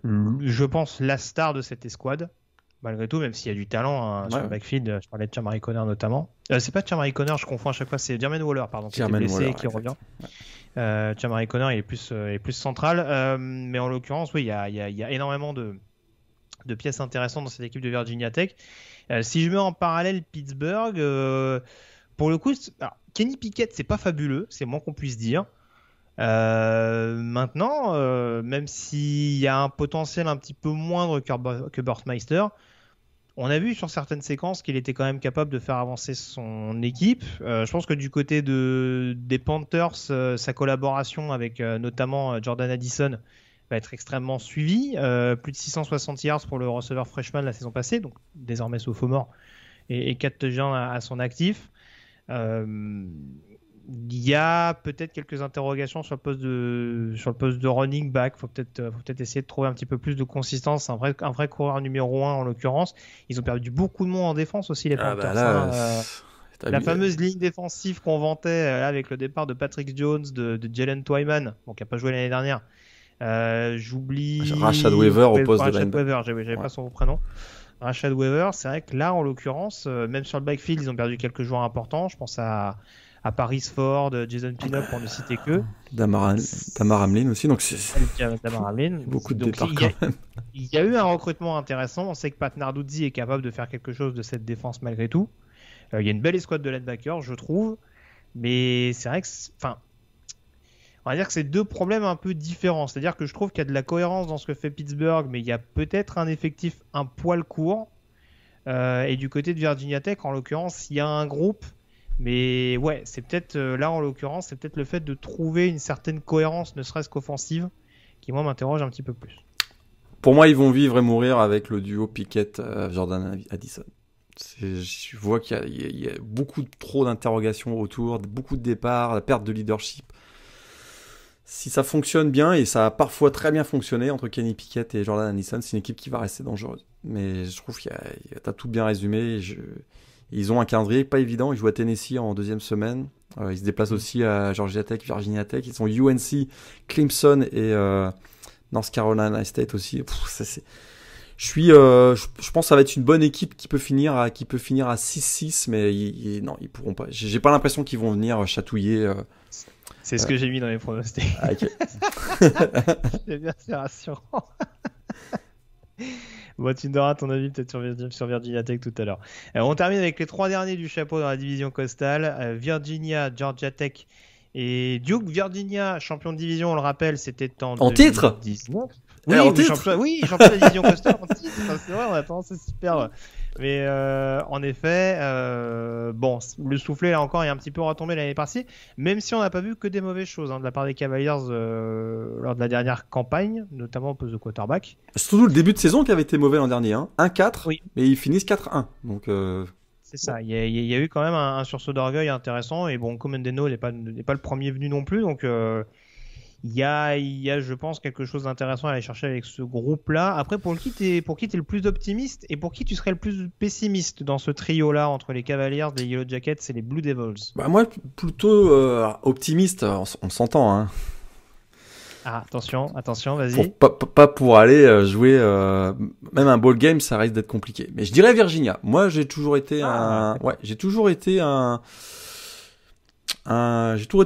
je pense, la star de cette escouade. Malgré tout, même s'il y a du talent sur le backfield, je parlais de Chamari Conner notamment. C'est pas Chamari Conner, je confonds à chaque fois, c'est Jermaine Waller, pardon, qui était blessé et qui revient. Ouais. Chamari Conner, il est plus central, mais en l'occurrence, oui, il y a énormément de pièces intéressantes dans cette équipe de Virginia Tech. Si je mets en parallèle Pittsburgh, pour le coup, Kenny Pickett, c'est pas fabuleux, c'est moins qu'on puisse dire. Maintenant, même s'il y a un potentiel un petit peu moindre que Burmeister, on a vu sur certaines séquences qu'il était quand même capable de faire avancer son équipe. Je pense que du côté des Panthers, sa collaboration avec notamment Jordan Addison va être extrêmement suivie. Plus de 660 yards pour le receveur freshman la saison passée, donc désormais sophomore, et 4 touchdowns à son actif. Il y a peut-être quelques interrogations sur le poste de running back. Faut peut-être essayer de trouver un petit peu plus de consistance. Un vrai coureur numéro 1 en l'occurrence. Ils ont perdu beaucoup de monde en défense aussi, les Panthers. La fameuse ligne défensive qu'on vantait avec le départ de Patrick Jones, de Jalen Twyman, qui n'a pas joué l'année dernière. J'oublie Rashad Weaver au poste de linebacker. J'avais pas son prénom. Rashad Weaver, c'est vrai que là, en l'occurrence, même sur le backfield, ils ont perdu quelques joueurs importants. Je pense à Paris Ford, Jason Pinnock pour ne citer que. Damar Hamlin aussi. Donc Damar Hamlin. Beaucoup de départs quand même. Il y a eu un recrutement intéressant. On sait que Pat Narduzzi est capable de faire quelque chose de cette défense malgré tout. Il y a une belle escouade de linebackers, je trouve. Mais c'est vrai que... on va dire que c'est 2 problèmes un peu différents. C'est-à-dire que je trouve qu'il y a de la cohérence dans ce que fait Pittsburgh, mais il y a peut-être un effectif un poil court. Et du côté de Virginia Tech, en l'occurrence, il y a un groupe. Mais ouais, c'est peut-être là en l'occurrence, c'est peut-être le fait de trouver une certaine cohérence, ne serait-ce qu'offensive, qui moi m'interroge un petit peu plus. Pour moi, ils vont vivre et mourir avec le duo Pickett-Jordan Addison. Je vois qu'il y a beaucoup trop d'interrogations autour, beaucoup de départs, la perte de leadership. Si ça fonctionne bien, et ça a parfois très bien fonctionné entre Kenny Pickett et Jordan Addison, c'est une équipe qui va rester dangereuse. Mais je trouve t'as tout bien résumé. Ils ont un calendrier pas évident. Ils jouent à Tennessee en 2e semaine. Ils se déplacent aussi à Georgia Tech, Virginia Tech. Ils sont UNC, Clemson et North Carolina State aussi. Je pense que ça va être une bonne équipe qui peut finir à 6-6, mais non, ils pourront pas. J'ai pas l'impression qu'ils vont venir chatouiller. C'est ce que j'ai mis dans les pronostics. Ah, ok. C'est bien, c'est rassurant. Bon, tu me donneras ton avis peut-être sur Virginia Tech tout à l'heure. On termine avec les 3 derniers du chapeau dans la division costale. Virginia, Georgia Tech et Duke. Virginia, champion de division, on le rappelle, c'était en 2019. Titre Oui, champion de la division Coaster en titre. C'est vrai, on a tendance à s'y perdre. Mais en effet, bon, le soufflet là encore est un petit peu retombé l'année passée, même si on n'a pas vu que des mauvaises choses de la part des Cavaliers lors de la dernière campagne, notamment au poste de quarterback. C'est surtout le début de saison qui avait été mauvais l'an dernier, hein. 1-4, oui. Mais ils finissent 4-1. Donc, c'est ça, il y a eu quand même un sursaut d'orgueil intéressant, et bon, Comendeno n'est pas le premier venu non plus, donc il y a, je pense, quelque chose d'intéressant à aller chercher avec ce groupe-là. Après, pour qui t'es le plus optimiste et pour qui tu serais le plus pessimiste dans ce trio-là entre les Cavaliers, les Yellow Jackets et les Blue Devils? Bah moi, plutôt optimiste, on s'entend, hein. Ah, attention, vas-y. Pas pour aller jouer même un ball game, ça risque d'être compliqué. Mais je dirais Virginia. Moi, j'ai toujours été j'ai toujours été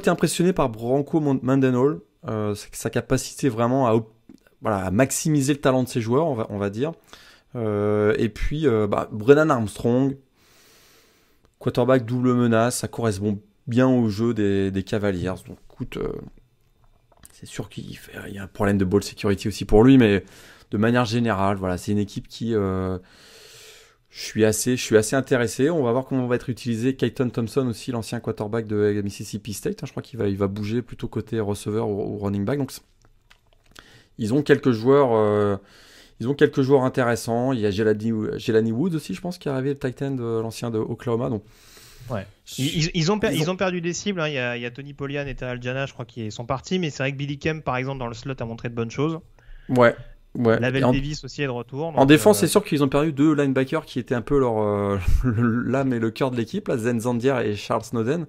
impressionné par Branko Mendenhall. Sa capacité vraiment à maximiser le talent de ses joueurs, on va dire. Et puis Brennan Armstrong, quarterback double menace, ça correspond bien au jeu des Cavaliers. Donc écoute, c'est sûr qu'il y a un problème de ball security aussi pour lui, mais de manière générale, voilà, c'est une équipe qui je suis assez intéressé. On va voir comment va être utilisé Keaton Thompson aussi, l'ancien quarterback de Mississippi State. Je crois qu'il va bouger plutôt côté receveur ou running back. Donc ils ont quelques joueurs intéressants. Il y a Jelani Woods aussi, je pense, qui est arrivé, le tight end l'ancien de Oklahoma. Donc ouais. Ils ont perdu des cibles. Hein. Il y a Tony Polian et Terrell Jana, je crois, qui sont partis. Mais c'est vrai que Billy Kemp, par exemple, dans le slot, a montré de bonnes choses. Ouais. Lavelle Davis aussi est de retour. En défense, c'est sûr qu'ils ont perdu 2 linebackers qui étaient un peu l'âme et le cœur de l'équipe, là, Zen Zandier et Charles Snowden.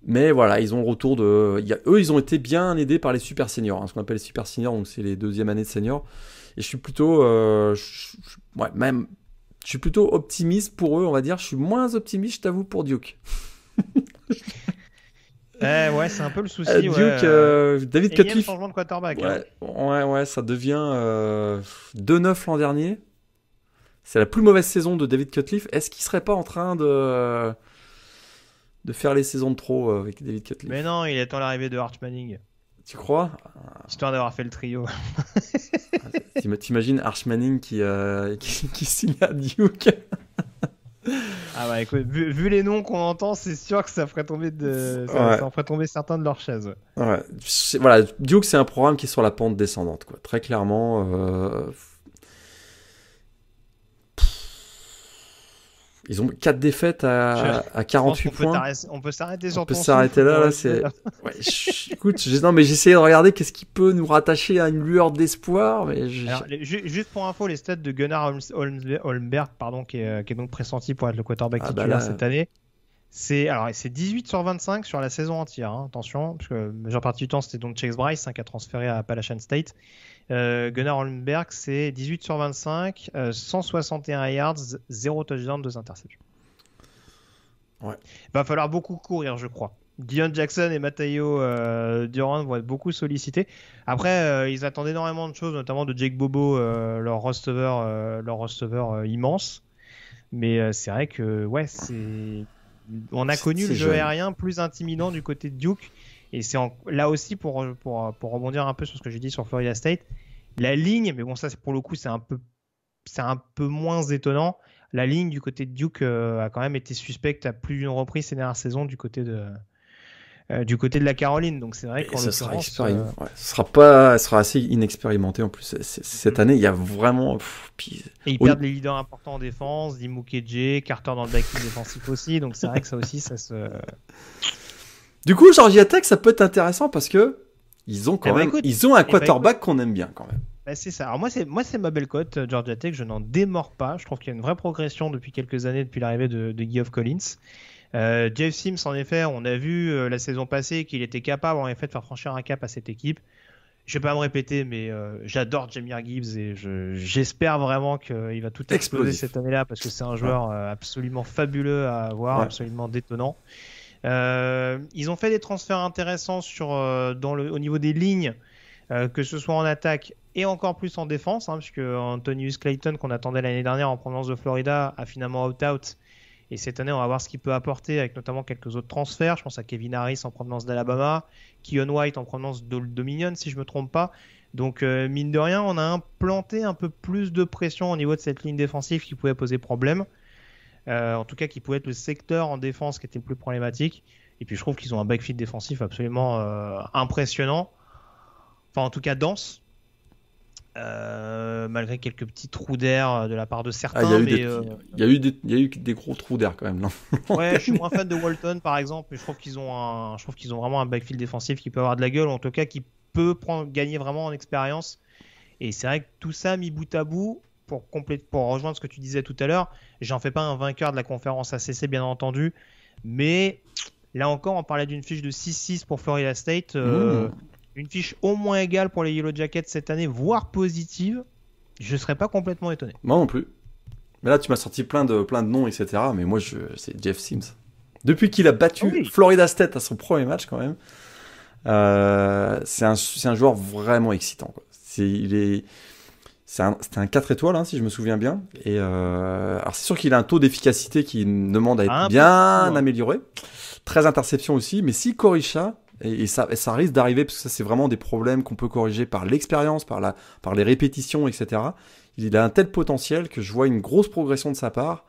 Mais voilà, ils ont le retour eux, ils ont été bien aidés par les super seniors, hein, ce qu'on appelle les super seniors, donc c'est les deuxième années de seniors. Et je suis plutôt, je suis plutôt optimiste pour eux, on va dire. Je suis moins optimiste, je t'avoue, pour Duke. Ouais, c'est un peu le souci. Duke, David Cutcliffe. Changement de quarterback. Ouais, ça devient 2-9 l'an dernier. C'est la plus mauvaise saison de David Cutcliffe. Est-ce qu'il serait pas en train de faire les saisons de trop avec David Cutcliffe? Mais non, il attend l'arrivée de Arch Manning. Tu crois? Histoire d'avoir fait le trio. T'imagines Arch Manning qui signe à Duke? Ah bah écoute, vu les noms qu'on entend, c'est sûr que ça ferait tomber ça ferait tomber certains de leurs chaises. Ouais. Voilà, Duke, c'est un programme qui est sur la pente descendante, quoi. Très clairement. Ils ont 4 défaites à 48 points. On peut s'arrêter sur On peut s'arrêter là, c'est. Ouais, écoute, mais j'essayais de regarder qu'est-ce qui peut nous rattacher à une lueur d'espoir, mais. Alors, juste pour info, les stats de Gunnar Holmberg, qui est donc pressenti pour être le quarterback titulaire cette année. C'est 18 sur 25 sur la saison entière, hein, attention, parce que la majeure partie du temps c'était donc Chase Bryce qui a transféré à Appalachian State. Gunnar Holmberg, c'est 18 sur 25, 161 yards, 0 touchdown, 2 interceptions. Ouais. Va falloir beaucoup courir, je crois. Dion Jackson et Mateo Durant vont être beaucoup sollicités. Après, ils attendent énormément de choses, notamment de Jake Bobo, leur receveur immense. Mais c'est vrai que on a connu le jeu aérien plus intimidant du côté de Duke. Et c'est là aussi pour rebondir un peu sur ce que j'ai dit sur Florida State, la ligne, mais bon ça pour le coup c'est un peu moins étonnant. La ligne du côté de Duke a quand même été suspecte à plus d'une reprise ces dernières saisons du côté de la Caroline. Donc c'est vrai qu'en l'occurrence, elle sera assez inexpérimentée en plus cette année. Il y a vraiment. Et ils perdent les leaders importants en défense, Dimu Keje, Carter dans le backfield défensif aussi. Donc c'est vrai que ça aussi ça se. Du coup, Georgia Tech, ça peut être intéressant parce que ils ont ils ont un quarterback qu'on aime bien quand même. Bah c'est ça. Alors moi c'est ma belle cote, Georgia Tech. Je n'en démords pas. Je trouve qu'il y a une vraie progression depuis quelques années, depuis l'arrivée de Geoff Collins. Jeff Sims, en effet, on a vu la saison passée qu'il était capable en effet de faire franchir un cap à cette équipe. Je vais pas me répéter, mais j'adore Jahmyr Gibbs et j'espère vraiment qu'il va tout exploser cette année-là parce que c'est un joueur absolument fabuleux à avoir, absolument détonnant. Ils ont fait des transferts intéressants au niveau des lignes, que ce soit en attaque et encore plus en défense, puisque Antonius Clayton, qu'on attendait l'année dernière en provenance de Florida, a finalement opt-out Et cette année, on va voir ce qu'il peut apporter avec notamment quelques autres transferts. Je pense à Kevin Harris en provenance d'Alabama, Keon White en provenance d'Old Dominion, si je me trompe pas. Donc, mine de rien, on a implanté un peu plus de pression au niveau de cette ligne défensive qui pouvait poser problème. En tout cas, qui pouvait être le secteur en défense qui était le plus problématique. Et puis, je trouve qu'ils ont un backfield défensif absolument impressionnant. Enfin, en tout cas, dense. Malgré quelques petits trous d'air de la part de certains. Il y a eu des gros trous d'air quand même. Non ouais, je suis moins fan de Walton par exemple, mais je trouve qu'ils ont vraiment un backfield défensif qui peut avoir de la gueule, ou en tout cas qui peut gagner vraiment en expérience. Et c'est vrai que tout ça mis bout à bout, pour rejoindre ce que tu disais tout à l'heure, j'en fais pas un vainqueur de la conférence ACC bien entendu, mais là encore on parlait d'une fiche de 6-6 pour Florida State. Une fiche au moins égale pour les Yellow Jackets cette année, voire positive, je ne serais pas complètement étonné. Moi non plus. Mais là, tu m'as sorti plein de noms, etc. Mais moi, c'est Jeff Sims. Depuis qu'il a battu Florida State à son premier match, quand même, c'est un joueur vraiment excitant, quoi. C'était un 4 étoiles, hein, si je me souviens bien. Et alors, c'est sûr qu'il a un taux d'efficacité qui demande à être bien amélioré. 13 interceptions aussi. Mais si corrige ça... Et ça risque d'arriver, parce que ça, c'est vraiment des problèmes qu'on peut corriger par l'expérience, par les répétitions, etc. Il a un tel potentiel que je vois une grosse progression de sa part.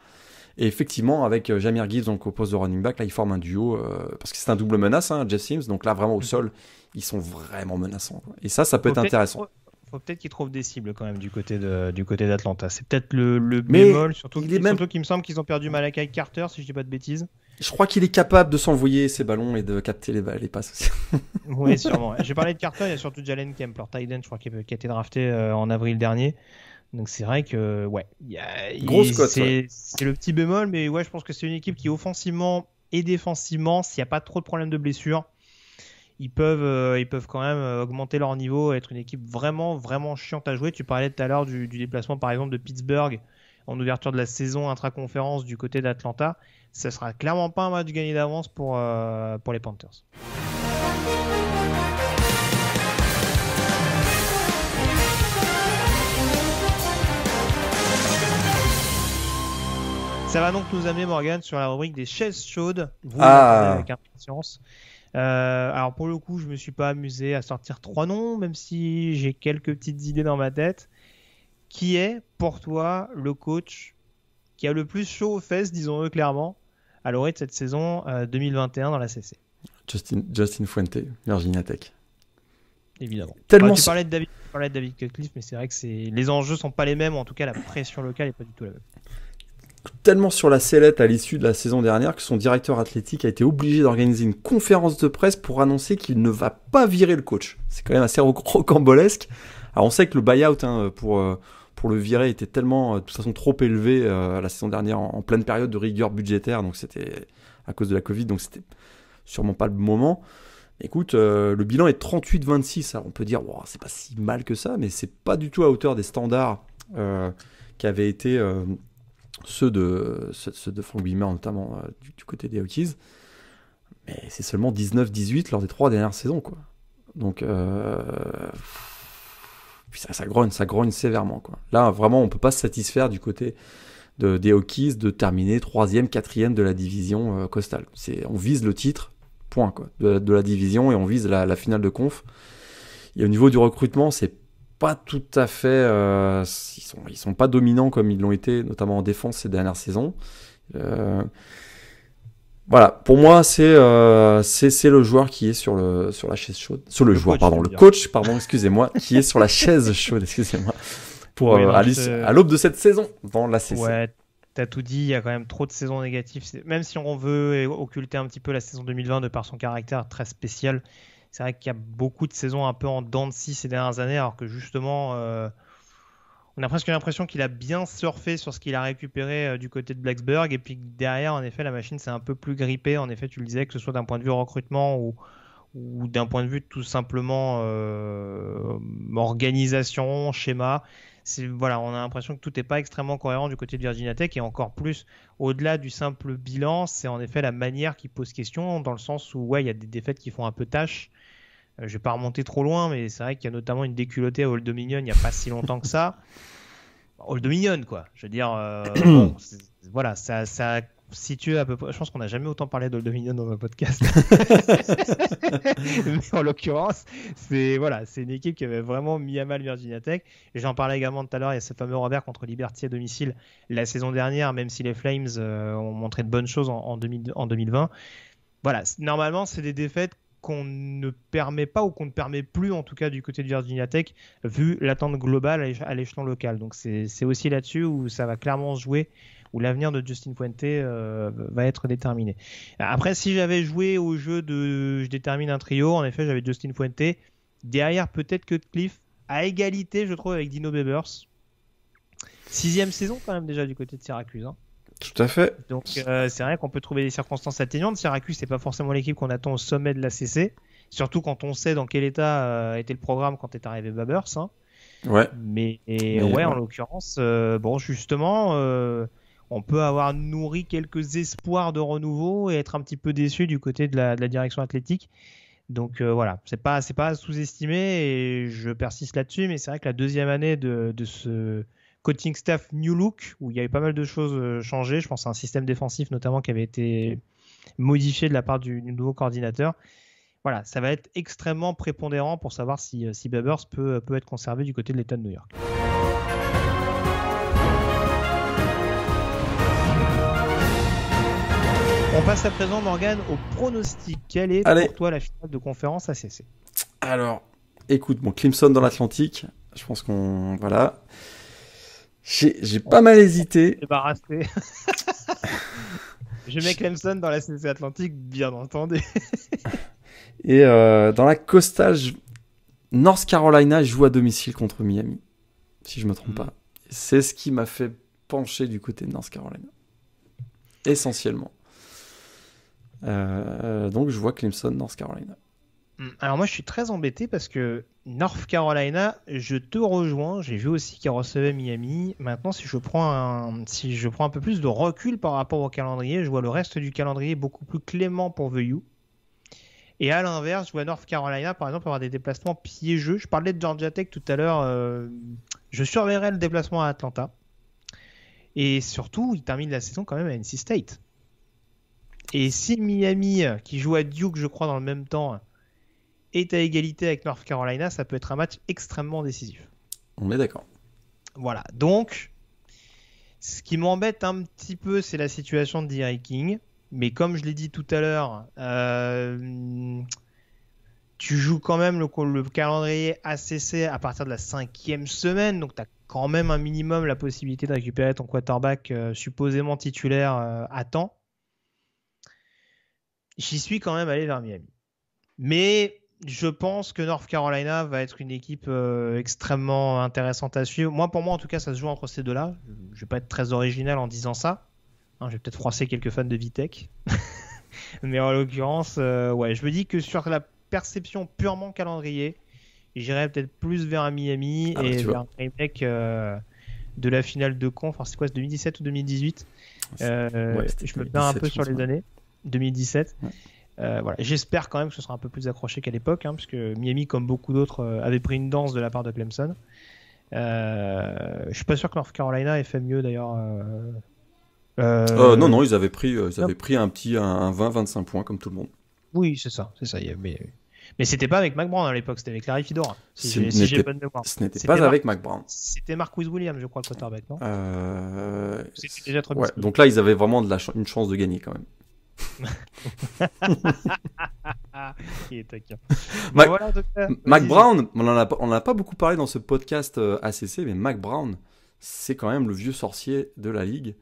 Et effectivement, avec Jahmyr Gibbs donc, au poste de running back, là, ils forment un duo, parce que c'est un double menace, hein, Jeff Sims. Donc là, vraiment, au sol, ils sont vraiment menaçants, quoi. Et ça peut être intéressant. Faut peut-être qu'ils trouvent des cibles quand même du côté d'Atlanta. C'est peut-être le bémol, surtout qu'il me semble qu'ils ont perdu Malachi Carter, si je dis pas de bêtises. Je crois qu'il est capable de s'envoyer ses ballons et de capter les passes aussi. Oui, sûrement. J'ai parlé de Carter, il y a surtout Jalen Kemp, leur tight end, je crois, qui a été drafté en avril dernier. Donc c'est vrai que, grosse cote. C'est le petit bémol, mais ouais, je pense que c'est une équipe qui, offensivement et défensivement, s'il n'y a pas trop de problèmes de blessures, ils peuvent quand même augmenter leur niveau, être une équipe vraiment, vraiment chiante à jouer. Tu parlais tout à l'heure du déplacement, par exemple, de Pittsburgh en ouverture de la saison intra-conférence du côté d'Atlanta. Ce sera clairement pas un match gagné d'avance pour les Panthers. Ça va donc nous amener, Morgan, sur la rubrique des chaises chaudes. Vous l'attendez avec impatience. Alors pour le coup, je me suis pas amusé à sortir 3 noms, même si j'ai quelques petites idées dans ma tête. Qui est, pour toi, le coach qui a le plus chaud aux fesses, disons-le clairement, à l'orée de cette saison 2021 dans la CC? Justin Fuente, Virginia Tech. Évidemment. Tellement tu parlais de David Cutcliffe, mais c'est vrai que les enjeux sont pas les mêmes, en tout cas la pression locale est pas du tout la même. Tellement sur la sellette à l'issue de la saison dernière que son directeur athlétique a été obligé d'organiser une conférence de presse pour annoncer qu'il ne va pas virer le coach. C'est quand même assez rocambolesque. Alors on sait que le buyout pour le virer était tellement, de toute façon, trop élevé la saison dernière en pleine période de rigueur budgétaire, donc c'était à cause de la Covid, donc c'était sûrement pas le moment. Écoute, le bilan est 38-26. Alors on peut dire, wow, c'est pas si mal que ça, mais c'est pas du tout à hauteur des standards qui avaient été ceux de Frank Beamer, notamment du côté des Hokies. Mais c'est seulement 19-18 lors des 3 dernières saisons, quoi. Donc puis ça grogne sévèrement, quoi. Là, vraiment, on peut pas se satisfaire du côté des Hokies de terminer 3e, 4e de la division Coastal. On vise le titre, point, quoi, de la division, et on vise la finale de conf. Et au niveau du recrutement, c'est pas tout à fait... ils sont pas dominants comme ils l'ont été, notamment en défense ces dernières saisons. Voilà, pour moi, c'est le joueur qui est sur la chaise chaude. Le coach, excusez-moi, qui est sur la chaise chaude, excusez-moi, pour aller à l'aube de cette saison dans la CC. Ouais, t'as tout dit, il y a quand même trop de saisons négatives. Même si on veut occulter un petit peu la saison 2020 de par son caractère très spécial, c'est vrai qu'il y a beaucoup de saisons un peu en dents de scie ces dernières années, alors que justement... on a presque l'impression qu'il a bien surfé sur ce qu'il a récupéré du côté de Blacksburg, et puis derrière, en effet, la machine s'est un peu plus grippée. En effet, tu le disais, que ce soit d'un point de vue recrutement ou d'un point de vue tout simplement organisation, schéma. Voilà, on a l'impression que tout n'est pas extrêmement cohérent du côté de Virginia Tech, et encore plus, au-delà du simple bilan, c'est en effet la manière qui pose question, dans le sens où il y a des défaites qui font un peu tâche. Je ne vais pas remonter trop loin, mais c'est vrai qu'il y a notamment une déculottée à Old Dominion il n'y a pas si longtemps que ça. Old Dominion, quoi. Je veux dire, voilà, ça situer à peu près, je pense qu'on n'a jamais autant parlé d'Old Dominion dans un podcast. Mais en l'occurrence, c'est une équipe qui avait vraiment mis à mal Virginia Tech. Et j'en parlais également tout à l'heure, il y a ce fameux revers contre Liberty à domicile la saison dernière, même si les Flames ont montré de bonnes choses en 2020. Voilà, normalement, c'est des défaites qu'on ne permet pas ou qu'on ne permet plus, en tout cas du côté de Virginia Tech, vu l'attente globale à l'échelon local. Donc c'est aussi là-dessus où ça va clairement se jouer, où l'avenir de Justin Fuente va être déterminé. Après, si j'avais joué au jeu de je détermine un trio, en effet, j'avais Justin Fuente. Derrière, peut-être que Cliff, à égalité, je trouve, avec Dino Babers. 6e saison quand même déjà du côté de Syracuse. Hein. Tout à fait. Donc c'est vrai qu'on peut trouver des circonstances atténuantes. Syracuse, c'est pas forcément l'équipe qu'on attend au sommet de la CC. Surtout quand on sait dans quel état était le programme quand est arrivé Babers. Hein. Ouais. Mais en l'occurrence, justement, on peut avoir nourri quelques espoirs de renouveau et être un petit peu déçu du côté de la direction athlétique. Donc voilà, c'est pas à sous-estimer et je persiste là-dessus. Mais c'est vrai que la deuxième année de ce coaching staff New Look, où il y avait pas mal de choses changées, je pense à un système défensif notamment qui avait été modifié de la part du nouveau coordinateur. Voilà, ça va être extrêmement prépondérant pour savoir si Babers peut être conservé du côté de l'État de New York. On passe à présent, Morgan, au pronostic. Quelle est pour toi la finale de conférence ACC? Alors, écoute, Clemson dans l'Atlantique, je pense qu'on... Voilà. J'ai pas mal hésité. Débarrassé. Je mets Clemson dans la CC Atlantique, bien entendu. Et dans la Coastal, North Carolina joue à domicile contre Miami, si je me trompe pas. C'est ce qui m'a fait pencher du côté de North Carolina. Essentiellement. Donc je vois Clemson, North Carolina. Alors moi je suis très embêté parce que North Carolina, je te rejoins, j'ai vu aussi qu'ils recevaient Miami. Maintenant si je prends un peu plus de recul par rapport au calendrier, je vois le reste du calendrier beaucoup plus clément pour The U. Et à l'inverse, je vois North Carolina par exemple avoir des déplacements piégeux. Je parlais de Georgia Tech tout à l'heure, je surveillerai le déplacement à Atlanta. Et surtout, il termine la saison quand même à NC State. Et si Miami, qui joue à Duke je crois dans le même temps, est à égalité avec North Carolina, ça peut être un match extrêmement décisif. On est d'accord. Voilà, donc ce qui m'embête un petit peu, c'est la situation de D.J. King. Mais comme je l'ai dit tout à l'heure, tu joues quand même le calendrier ACC à partir de la 5e semaine, donc tu as quand même un minimum la possibilité de récupérer ton quarterback supposément titulaire à temps. J'y suis quand même allé vers Miami. Mais je pense que North Carolina va être une équipe extrêmement intéressante à suivre. Pour moi, en tout cas, ça se joue entre ces deux-là. Je ne vais pas être très original en disant ça. Je vais peut-être froisser quelques fans de Vitek. Mais en l'occurrence, je me dis que sur la perception purement calendrier, j'irais peut-être plus vers un Miami et vers un remake de la finale de con. Enfin, c'est quoi, c'est 2017 ou 2018 je me perds un peu sur les années. 2017. Ouais. J'espère quand même que ce sera un peu plus accroché qu'à l'époque, puisque Miami, comme beaucoup d'autres, avait pris une danse de la part de Clemson. Je suis pas sûr que North Carolina ait fait mieux d'ailleurs. Non, ils avaient pris un 20-25 points comme tout le monde. Oui, c'est ça. Mais c'était pas avec Mac Brown à l'époque, c'était avec Larry Fedora. Si j'ai bonne mémoire. Ce n'était pas avec Mac Brown. C'était Marquise Williams, je crois, le quarterback, non C'était déjà trop ouais, donc là, ils avaient vraiment une chance de gagner quand même. Il est taquin. Mac Brown, on n'en a pas beaucoup parlé dans ce podcast ACC, mais Mac Brown, c'est quand même le vieux sorcier de la ligue.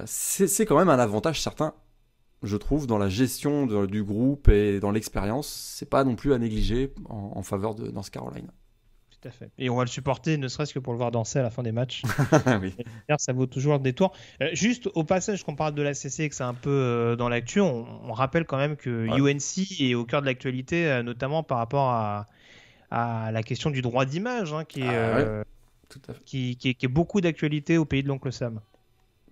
C'est quand même un avantage certain, je trouve, dans la gestion du groupe et dans l'expérience. C'est pas non plus à négliger en faveur de North Carolina. Tout à fait. Et on va le supporter, ne serait-ce que pour le voir danser à la fin des matchs. Oui. Ça vaut toujours le détour. Juste au passage, qu'on parle de la CC et que c'est un peu dans l'actu, on rappelle quand même que UNC est au cœur de l'actualité, notamment par rapport à la question du droit d'image, qui est beaucoup d'actualité au pays de l'oncle Sam.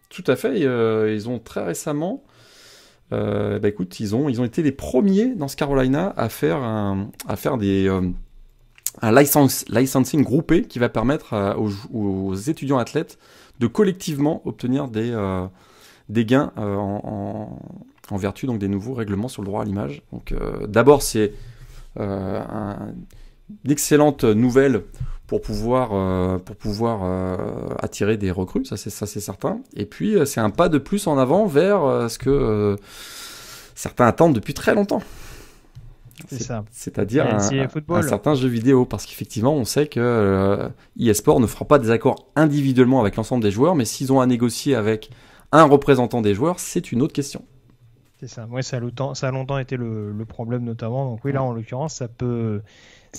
Tout à fait. Ils ont très récemment, ils ont été les premiers dans ce Carolina à faire un licensing groupé qui va permettre aux étudiants athlètes de collectivement obtenir des gains en vertu donc des nouveaux règlements sur le droit à l'image. Donc d'abord c'est une excellente nouvelle pour pouvoir attirer des recrues, ça c'est certain. Et puis c'est un pas de plus en avant vers ce que certains attendent depuis très longtemps. C'est ça. C'est-à-dire un certain jeu vidéo, parce qu'effectivement on sait que eSport ne fera pas des accords individuellement avec l'ensemble des joueurs, mais s'ils ont à négocier avec un représentant des joueurs, c'est une autre question. C'est ça. Ouais, ça a longtemps été le problème notamment. Donc oui, là en l'occurrence, ça peut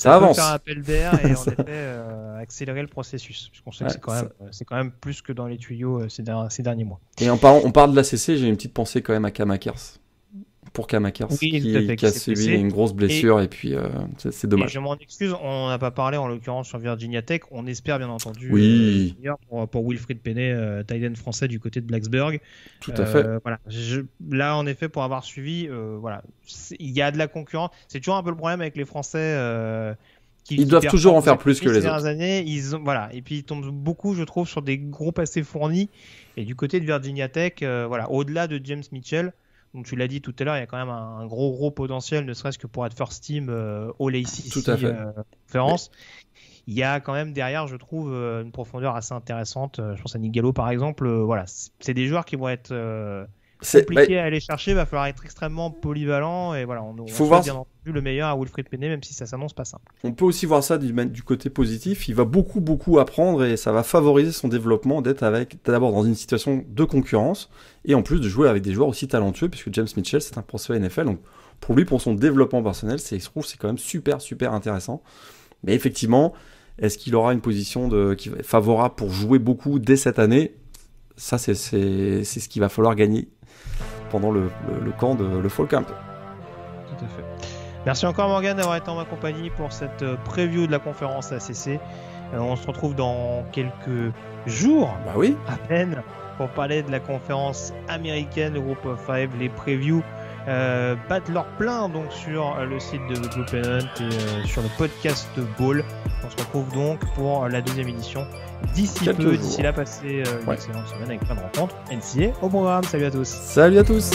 avance. Faire appel d'air et en effet accélérer le processus, puisqu'on sait que c'est quand même plus que dans les tuyaux ces derniers mois. Et on parle de l'ACC, j'ai une petite pensée quand même à Cam Akers. Pour Cam Akers, qui a subi une grosse blessure et puis c'est dommage. Et je m'en excuse, on n'a pas parlé en l'occurrence sur Virginia Tech. On espère bien entendu pour Wilfried Penney, tight end français du côté de Blacksburg. Tout à fait. Voilà. Là en effet, pour avoir suivi, il y a de la concurrence. C'est toujours un peu le problème avec les Français. Ils doivent toujours en faire plus que les autres. Années, et puis ils tombent beaucoup, je trouve, sur des groupes assez fournis. Et du côté de Virginia Tech, au-delà de James Mitchell. Donc tu l'as dit tout à l'heure, il y a quand même un gros potentiel, ne serait-ce que pour être first team All ACC conférence. Il y a quand même derrière, je trouve, une profondeur assez intéressante. Je pense à Nick Gallo par exemple. C'est des joueurs qui vont être compliqués à aller chercher. Il va falloir être extrêmement polyvalent et voilà. On faut voir bien entendu le meilleur à Wilfried Penney, même si ça s'annonce pas simple. On peut aussi voir ça du côté positif. Il va beaucoup apprendre et ça va favoriser son développement d'être d'abord dans une situation de concurrence et en plus de jouer avec des joueurs aussi talentueux, puisque James Mitchell c'est un prospect NFL. Donc pour lui, pour son développement personnel, c'est quand même super intéressant. Mais effectivement, est-ce qu'il aura une position qui va être favorable pour jouer beaucoup dès cette année? Ça, c'est ce qu'il va falloir gagner pendant le camp le fall camp. Tout à fait. Merci encore Morgan d'avoir été en ma compagnie pour cette preview de la conférence ACC. On se retrouve dans quelques jours, à peine, pour parler de la conférence américaine, le groupe of 5, les previews battent leur plein donc sur le site de Blue Pennant et sur le podcast Ball. On se retrouve donc pour la deuxième édition d'ici là, passez une excellente semaine avec plein de rencontres NCA au programme. Salut à tous. Salut à tous.